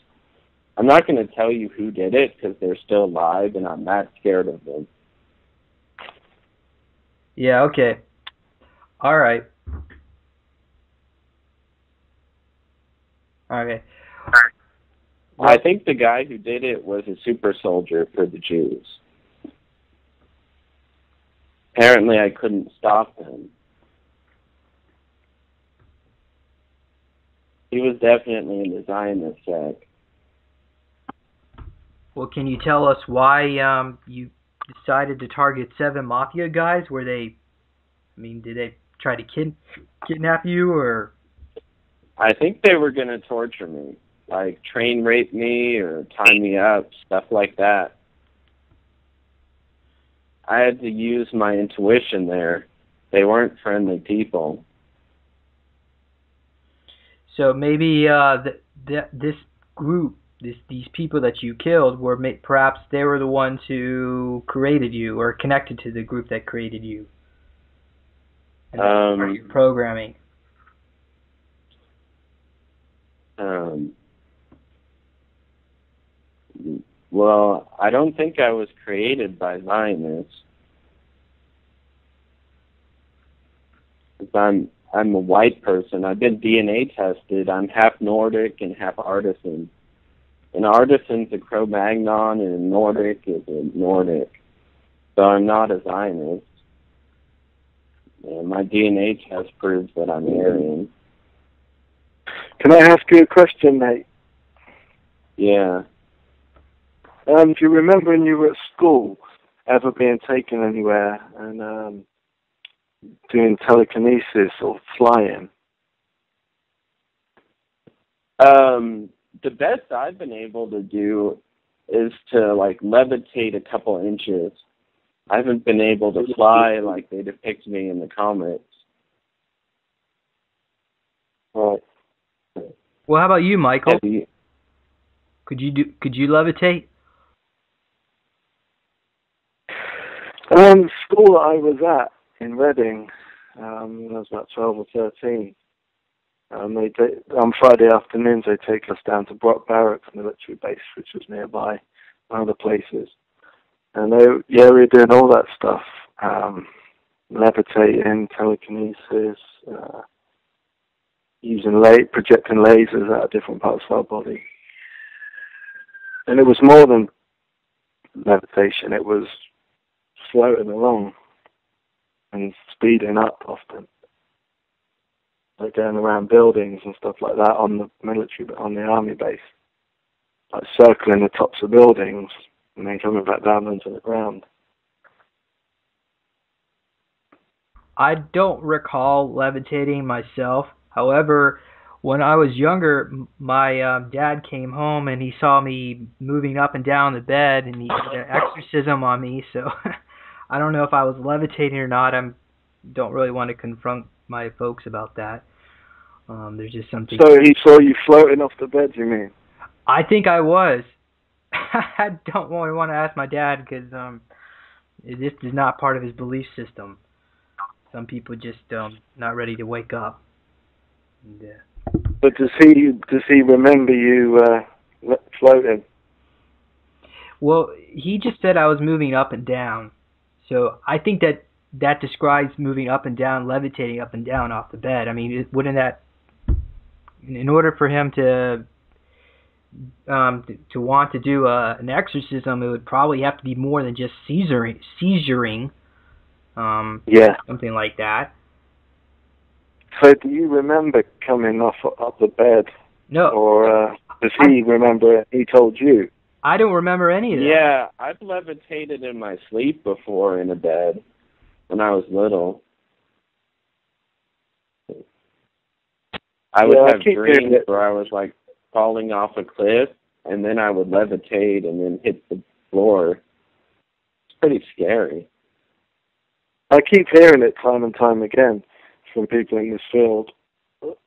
I'm not going to tell you who did it because they're still alive and I'm that scared of them. Yeah, okay. All right. Okay. I think the guy who did it was a super soldier for the Jews. Apparently I couldn't stop him. He was definitely in the Zionist sect. Well, can you tell us why you decided to target 7 Mafia guys? Were they, did they try to kidnap you, or? I think they were going to torture me, like train rape me or tie me up, stuff like that. I had to use my intuition there. They weren't friendly people. So maybe this group, these people that you killed, were perhaps they were the ones who created you or connected to the group that created you. And that's part of your programming. Well, I don't think I was created by Zionists. I'm a white person. I've been DNA tested. I'm half Nordic and half artisan. An artisan's a Cro-Magnon and a Nordic is a Nordic. So I'm not a Zionist. And my DNA test proves that I'm Aryan. Can I ask you a question, mate? Yeah. Do you remember when you were at school ever being taken anywhere and doing telekinesis or flying? The best I've been able to do is to levitate a couple inches. I haven't been able to fly like they depict me in the comics. Right. Well, how about you, Michael? Yeah, Could you levitate? School that I was at in Reading, when I was about 12 or 13. On Friday afternoons, they take us down to Brock Barracks military base, which was nearby, and other places. And we were doing all that stuff, levitating, telekinesis, projecting lasers out of different parts of our body. And it was more than levitation, it was floating along and speeding up often. Like going around buildings and stuff like that on the army base. Like circling the tops of buildings and then coming back down into the ground. I don't recall levitating myself. However, when I was younger, my dad came home and he saw me moving up and down the bed, and he did an exorcism on me. So I don't know if I was levitating or not. I don't really want to confront my folks about that. There's just something. So he saw you floating off the bed, you mean? I think I was. I don't really want to ask my dad because this is not part of his belief system. Some people just not ready to wake up. And, but does he remember you floating? Well, he just said I was moving up and down. So I think that describes moving up and down, levitating up and down off the bed. Wouldn't that, in order for him to want to do an exorcism, it would probably have to be more than just seizuring. Something like that. So do you remember coming off the bed? No. Or does he remember he told you? I don't remember any of that. Yeah, I've levitated in my sleep before in a bed when I was little. I would have dreams where I was falling off a cliff, and then I would levitate and then hit the floor. It's pretty scary. I keep hearing it time and time again from people in this field.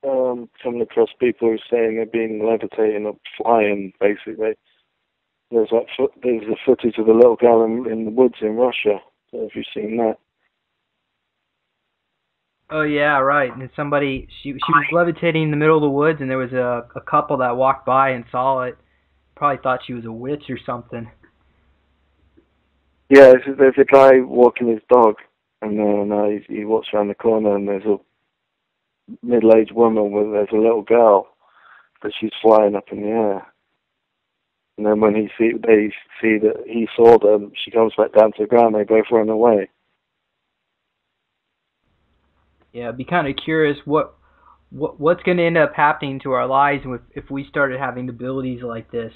Coming across people who are saying they're being levitating or flying, basically. There's a footage of a little girl in the woods in Russia. I don't know if you've seen that. Oh yeah, right. And somebody, she was levitating in the middle of the woods, and there was a couple that walked by and saw it. Probably thought she was a witch or something. Yeah, there's a guy walking his dog, and then he walks around the corner, and there's a middle-aged woman there's a little girl, but she's flying up in the air. And then when they see that he saw them, she comes back down to the ground. They both run away. Yeah, I'd be kind of curious what's going to end up happening to our lives if we started having abilities like this.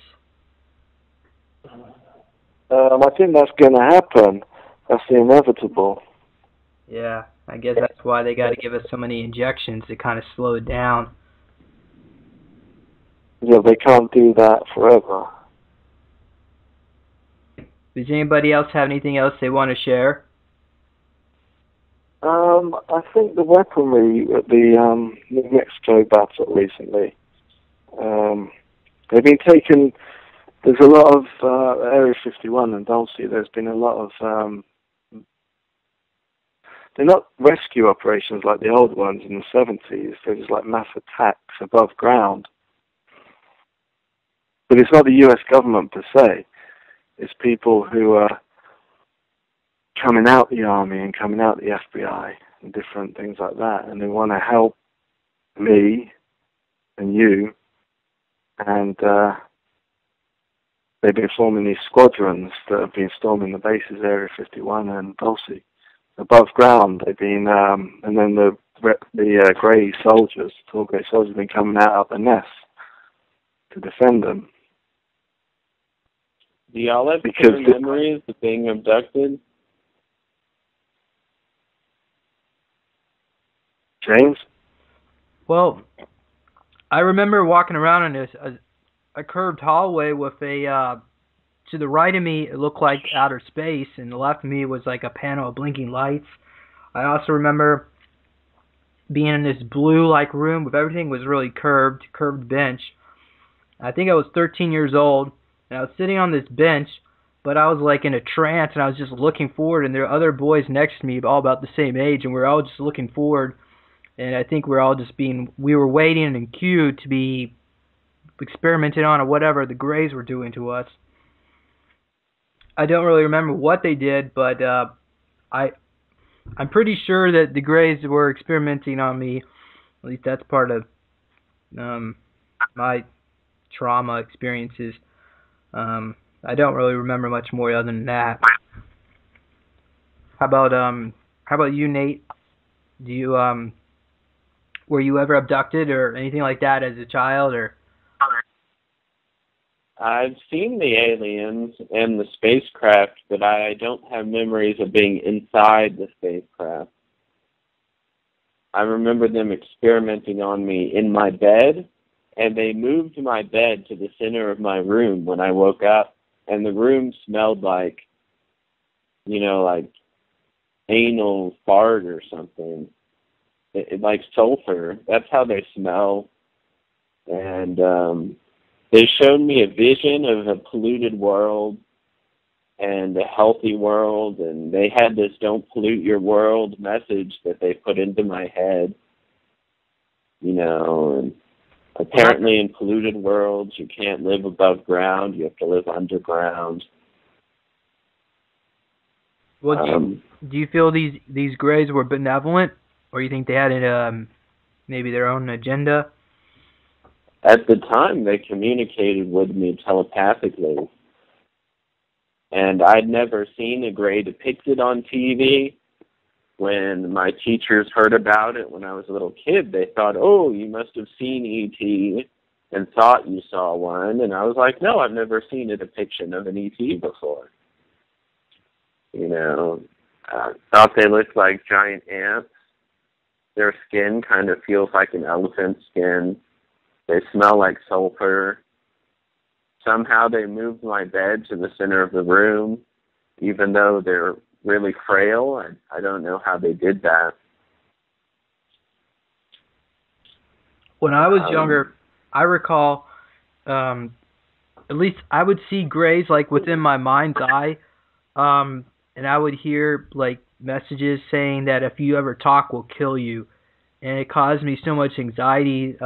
I think that's going to happen. That's the inevitable. Yeah, I guess that's why they got to give us so many injections to kind of slow it down. Yeah, they can't do that forever. Does anybody else have anything else they want to share? I think the weaponry at the New Mexico battle recently, they've been taken. There's a lot of Area 51 and Dulce. There's been a lot of. They're not rescue operations like the old ones in the 70s. They're just like mass attacks above ground. But it's not the U.S. government per se. It's people who are coming out the army and coming out the FBI and different things like that, and they want to help me and you, and they've been forming these squadrons that have been storming the bases, Area 51 and Dulce. Above ground, they've been, and then the grey soldiers, tall grey soldiers, have been coming out of the nests to defend them. Do y'all have clear memories of being abducted? James? Well, I remember walking around in a curved hallway with a, to the right of me, it looked like outer space, and the left of me was like a panel of blinking lights. I also remember being in this blue-like room with everything was really curved bench. I think I was 13 years old, and I was sitting on this bench, but I was like in a trance, and I was just looking forward, and there were other boys next to me, all about the same age, and we were all just looking forward. And I think we're all just we were waiting in queue to be experimented on or whatever the Greys were doing to us. I don't really remember what they did, but I'm pretty sure that the Greys were experimenting on me. At least that's part of my trauma experiences. I don't really remember much more other than that. How about you, Nate? Do you were you ever abducted or anything like that as a child, or? I've seen the aliens and the spacecraft, but I don't have memories of being inside the spacecraft. I remember them experimenting on me in my bed, and they moved my bed to the center of my room when I woke up, and the room smelled like, like anal fart or something. It like sulfur. That's how they smell. And they showed me a vision of a polluted world and a healthy world, and they had this "don't pollute your world" message that they put into my head. And apparently in polluted worlds you can't live above ground, you have to live underground. Well, do you feel these Greys were benevolent? Or you think they had maybe their own agenda? At the time, they communicated with me telepathically. And I'd never seen a Grey depicted on TV. When my teachers heard about it when I was a little kid, they thought, "Oh, you must have seen E.T. and thought you saw one." And I was like, "No, I've never seen a depiction of an E.T. before." I thought they looked like giant ants. Their skin kind of feels like an elephant skin. They smell like sulfur. Somehow they moved my bed to the center of the room, even though they're really frail. I don't know how they did that. When I was younger, I recall, at least I would see grays like within my mind's eye, and I would hear like messages saying that if you ever talk, we'll kill you, and it caused me so much anxiety.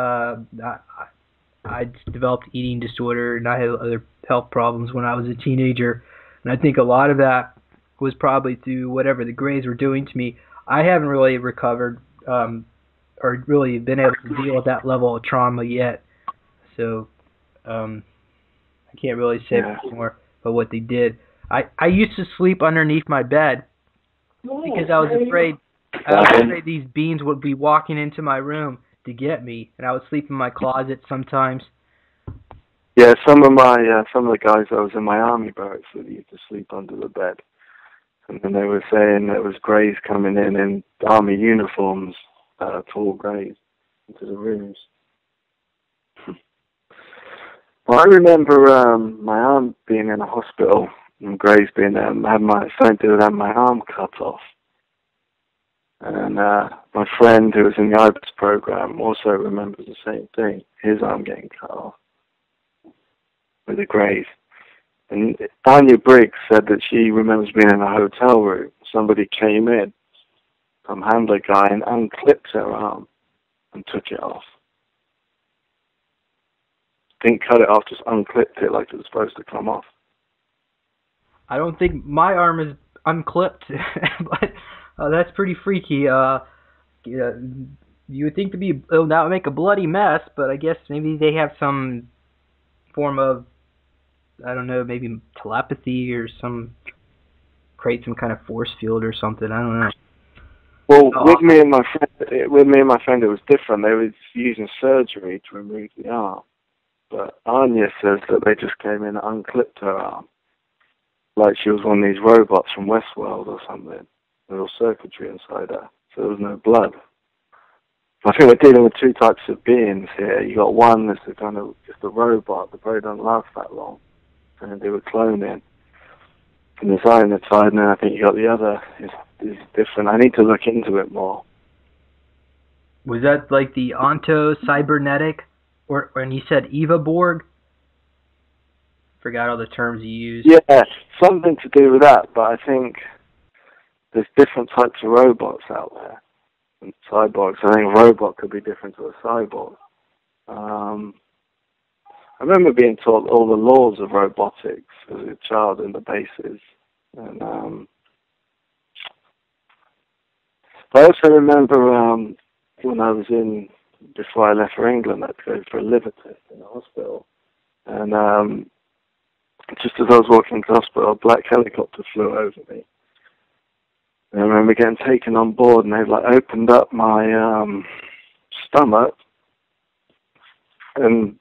I developed eating disorder, and I had other health problems when I was a teenager, and I think a lot of that was probably through whatever the grays were doing to me. I haven't really recovered or really been able to deal with that level of trauma yet, so I can't really say much more about what they did. I used to sleep underneath my bed because I was afraid these beings would be walking into my room to get me, and I would sleep in my closet sometimes. Yeah, some of the guys I was in my army barracks that used to sleep under the bed, and then they were saying there was greys coming in army uniforms, tall greys, into the rooms. Well, I remember my arm being in a hospital and greys being there, and had my arm cut off. And my friend who was in the IBIS program also remembers the same thing, his arm getting cut off with the grays. And Anya Briggs said that she remembers being in a hotel room. Somebody came in, some handler guy, and unclipped her arm and took it off. Didn't cut it off, just unclipped it like it was supposed to come off. I don't think my arm is unclipped, but that's pretty freaky. You would think that would make a bloody mess, but I guess maybe they have some form of, I don't know, maybe telepathy or create some kind of force field or something. I don't know. Well, with me and my friend, it was different. They were using surgery to remove the arm, but Anya says that they just came in and unclipped her arm, like she was one of these robots from Westworld or something. Little circuitry inside her, so there was no blood. I think we're dealing with two types of beings here. You got one that's a kind of just a robot that probably doesn't last that long, and they were cloning from the cyanide side, and then I think you got the other is different. I need to look into it more. Was that like the Onto cybernetic, or when you said Eva Borg? Forgot all the terms you used. Yeah, something to do with that, but I think there's different types of robots out there. And cyborgs, I think a robot could be different to a cyborg. I remember being taught all the laws of robotics as a child in the bases. And I also remember when I was before I left for England, I had to go for a liver test in the hospital. And just as I was walking into the hospital, a black helicopter flew over me. And I remember getting taken on board, and they opened up my stomach, and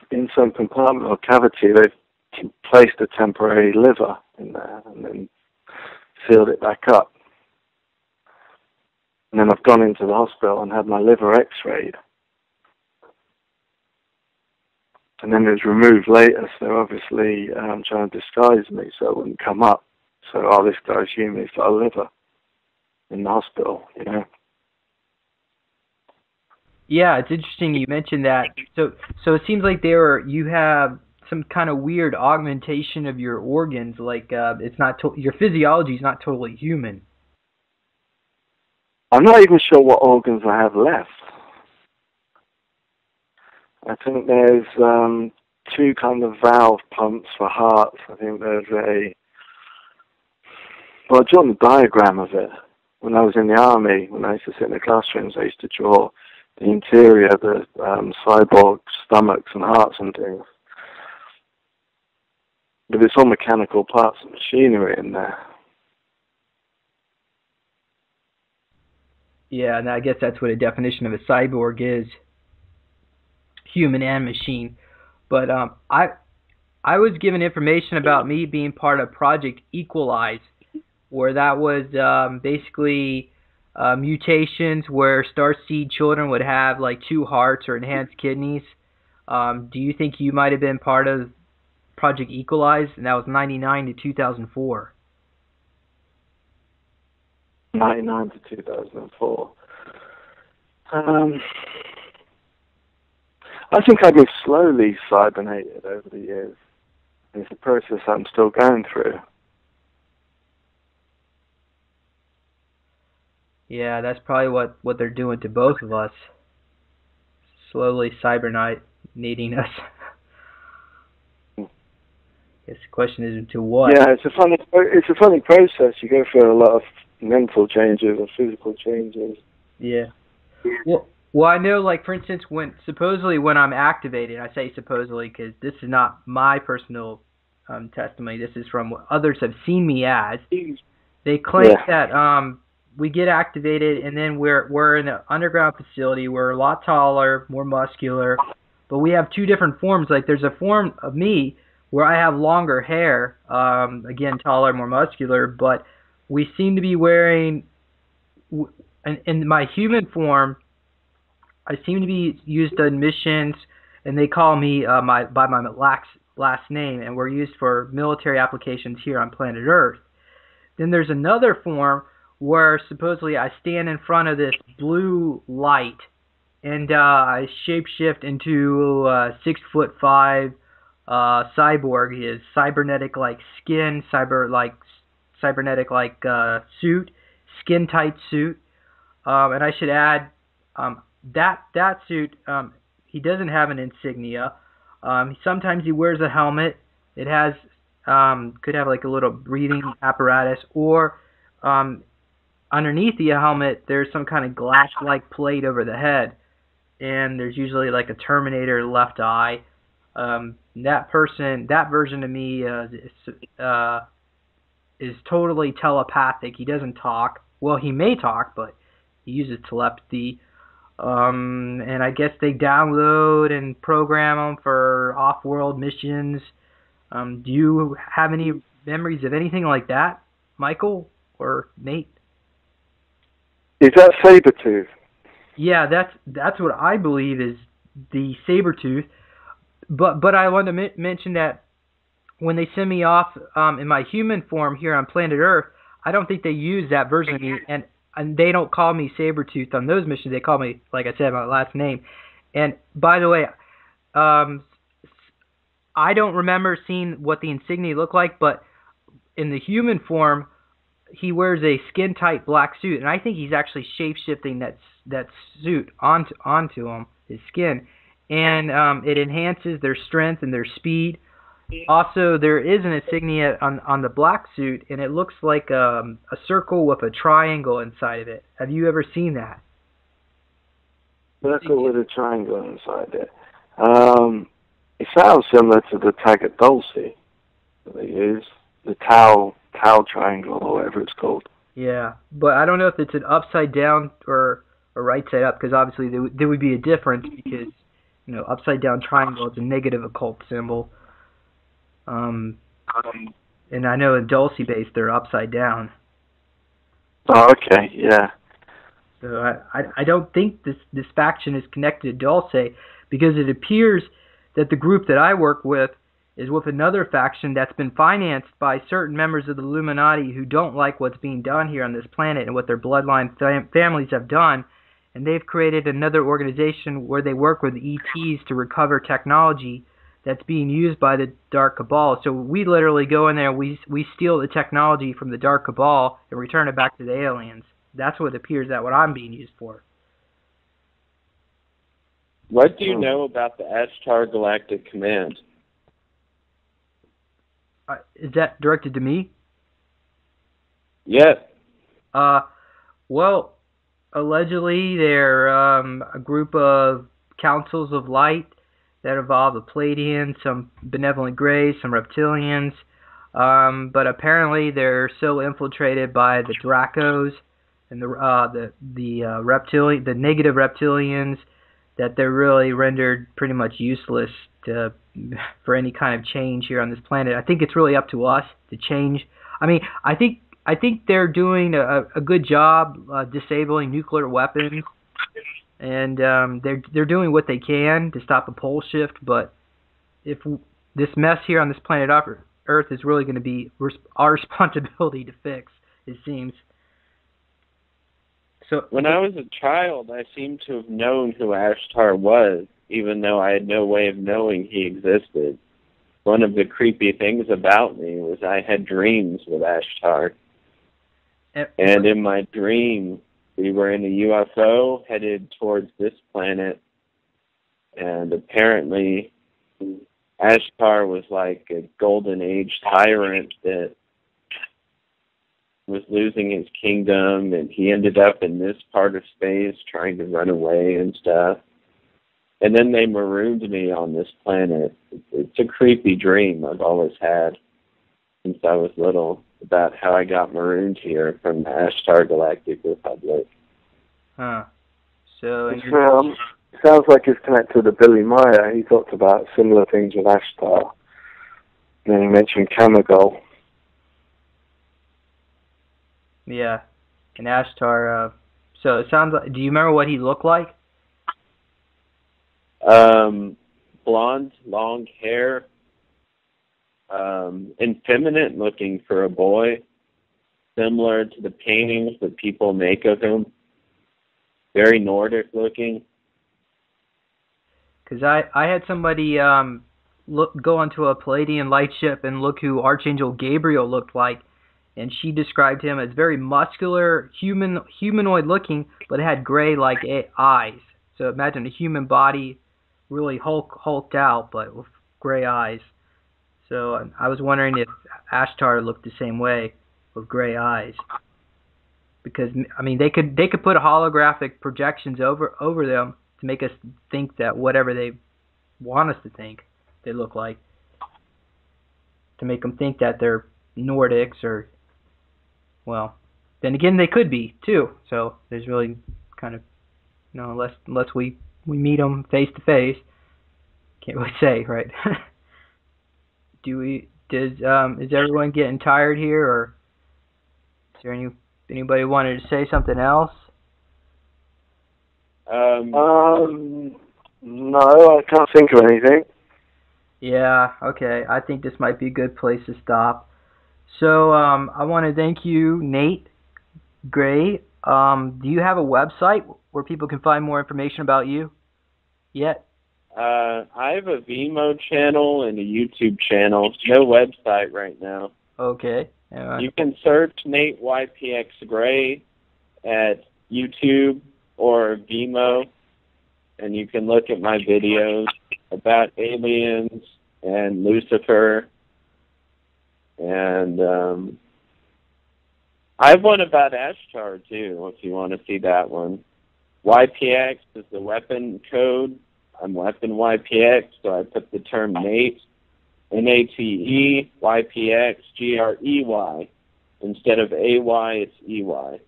in some compartment or cavity, they placed a temporary liver in there, and then sealed it back up. And then I've gone into the hospital and had my liver x-rayed. And then it was removed later, so obviously trying to disguise me so it wouldn't come up. So, this guy's human, he's got a liver in the hospital, you know. Yeah, it's interesting you mentioned that. So it seems like you have some kind of weird augmentation of your organs, like it's not your physiology is not totally human. I'm not even sure what organs I have left. I think there's two kind of valve pumps for hearts. I think there's I drawn the diagram of it. When I was in the army, when I used to sit in the classrooms, I used to draw the interior, the cyborg stomachs and hearts and things. But it's all mechanical parts and machinery in there. Yeah, and I guess that's what a definition of a cyborg is. Human and machine. But I was given information about me being part of Project Equalize, where that was basically mutations where starseed children would have like two hearts or enhanced kidneys, Do you think you might have been part of Project Equalize? And that was 99 to 2004. 99 to 2004. I think I've been slowly cybernated over the years. It's a process I'm still going through. Yeah, that's probably what they're doing to both of us. Slowly cybernating us. I guess the question is to what? Yeah, it's a funny process. You go through a lot of mental changes or physical changes. Yeah. Well, I know, like, for instance, when I'm activated, I say supposedly because this is not my personal testimony. This is from what others have seen me as. They claim that we get activated, and then we're in an underground facility. We're a lot taller, more muscular, but we have two different forms. Like, there's a form of me where I have longer hair, again, taller, more muscular, but we seem to be wearing, in my human form, I seem to be used in missions, and they call me by my last name, and we're used for military applications here on planet Earth. Then there's another form where supposedly I stand in front of this blue light, and I shapeshift into a 6'5" cyborg. His cybernetic-like skin, cybernetic-like suit, skin-tight suit, and I should add that suit. He doesn't have an insignia. Sometimes he wears a helmet. It has could have like a little breathing apparatus, or underneath the helmet there's some kind of glass-like plate over the head, and there's usually like a Terminator left eye. That version of me is totally telepathic. He doesn't talk. Well, he may talk, but he uses telepathy. And I guess they download and program them for off-world missions. Do you have any memories of anything like that, Michael or Nate? Is that Sabretooth? Yeah, that's what I believe is the Sabretooth. But I want to mention that when they send me off in my human form here on planet Earth, I don't think they use that version of me, and they don't call me Sabretooth on those missions. They call me, like I said, my last name. And by the way, I don't remember seeing what the insignia looked like, but in the human form, he wears a skin-tight black suit, and I think he's actually shape-shifting that suit onto him, his skin, and it enhances their strength and their speed. Also, there is an insignia on the black suit, and it looks like a circle with a triangle inside of it. Have you ever seen that? Circle with a triangle inside it. It sounds similar to the tag at Dulce that they use, the Tau triangle or whatever it's called. Yeah, but I don't know if it's an upside down or a right side up, because obviously there would be a difference, because upside down triangle is a negative occult symbol. And I know in Dulce base they're upside down. Oh, okay, yeah. So I don't think this faction is connected to Dulce, because it appears that the group that I work with is with another faction that's been financed by certain members of the Illuminati who don't like what's being done here on this planet and what their bloodline families have done, and they've created another organization where they work with ETs to recover technology that's being used by the Dark Cabal. So we literally go in there, we steal the technology from the Dark Cabal and return it back to the aliens. That's what it appears that what I'm being used for. What do you know about the Ashtar Galactic Command? Is that directed to me? Yes. Well, allegedly they're a group of councils of light that involve the Pleiadians, some benevolent Greys, some reptilians, but apparently they're so infiltrated by the Dracos and the negative reptilians that they're really rendered pretty much useless for any kind of change here on this planet. I think it's really up to us to change. I mean, I think they're doing a good job disabling nuclear weapons and they're doing what they can to stop a pole shift. But if this mess here on this planet Earth is really going to be our responsibility to fix, it seems. So when I was a child, I seemed to have known who Ashtar was, even though I had no way of knowing he existed. One of the creepy things about me was I had dreams with Ashtar. And in my dream, we were in a UFO headed towards this planet, and apparently Ashtar was like a golden age tyrant that was losing his kingdom, and he ended up in this part of space trying to run away and stuff. And then they marooned me on this planet. It's a creepy dream I've always had since I was little about how I got marooned here from the Ashtar Galactic Republic. Huh. So it sounds like it's connected to Billy Meyer. He talked about similar things with Ashtar. And then he mentioned Kamagol. Yeah, and Ashtar. So it sounds like. Do you remember what he looked like? Blonde, long hair, effeminate looking for a boy, similar to the paintings that people make of him. Very Nordic looking. Because I had somebody go onto a Palladian lightship and look who Archangel Gabriel looked like, and she described him as very muscular, humanoid looking, but had gray like eyes. So imagine a human body, really hulked out, but with gray eyes. So I was wondering if Ashtar looked the same way with gray eyes. Because I mean, they could put holographic projections over them to make us think that whatever they want us to think they look like, to make them think that they're Nordics or, well, then again they could be too. So there's really kind of, you know, unless we meet them face to face, can't really say, right? Is everyone getting tired here, or is there anybody wanted to say something else? No, I can't think of anything. Yeah, okay. I think this might be a good place to stop. So, I want to thank you, Nate Gray. Do you have a website where people can find more information about you yet? I have a Vimeo channel and a YouTube channel. No website right now. Okay. You can search Nate YPX Gray at YouTube or Vimeo, and you can look at my videos about aliens and Lucifer. And I have one about Ashtar, too, if you want to see that one. YPX is the weapon code. I'm Weapon YPX, so I put the term Nate, N-A-T-E, YPX, G-R-E-Y. Instead of A-Y, it's E-Y.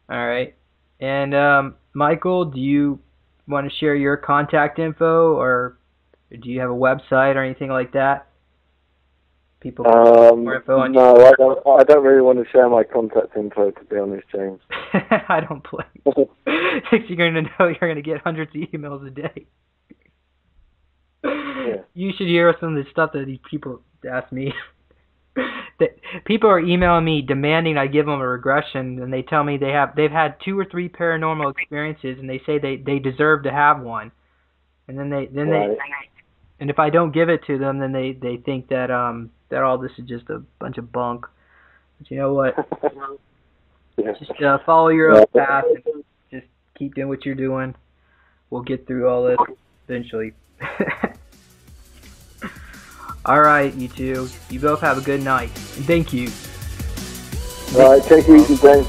All right. And, Michael, do you want to share your contact info, or do you have a website or anything like that? People more info on no, I don't really want to share my contact info, to be honest, James. I don't blame you. You're going to know you're going to get hundreds of emails a day. Yeah. You should hear some of the stuff that these people ask me. People are emailing me demanding I give them a regression, and they tell me they've had 2 or 3 paranormal experiences, and they say they deserve to have one. And then and if I don't give it to them, then they think that that all this is just a bunch of bunk. But you know what? Yeah. Just follow your own path and just keep doing what you're doing. We'll get through all this eventually. All right, you two. You both have a good night. And thank you. All right, take it easy, James.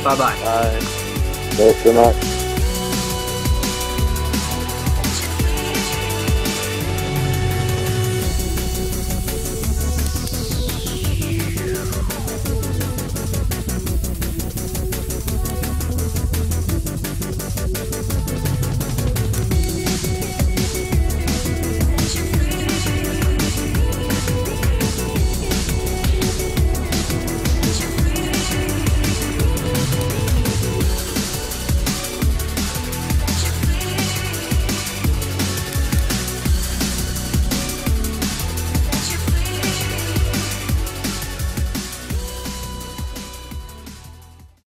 Bye-bye. Bye. Good night.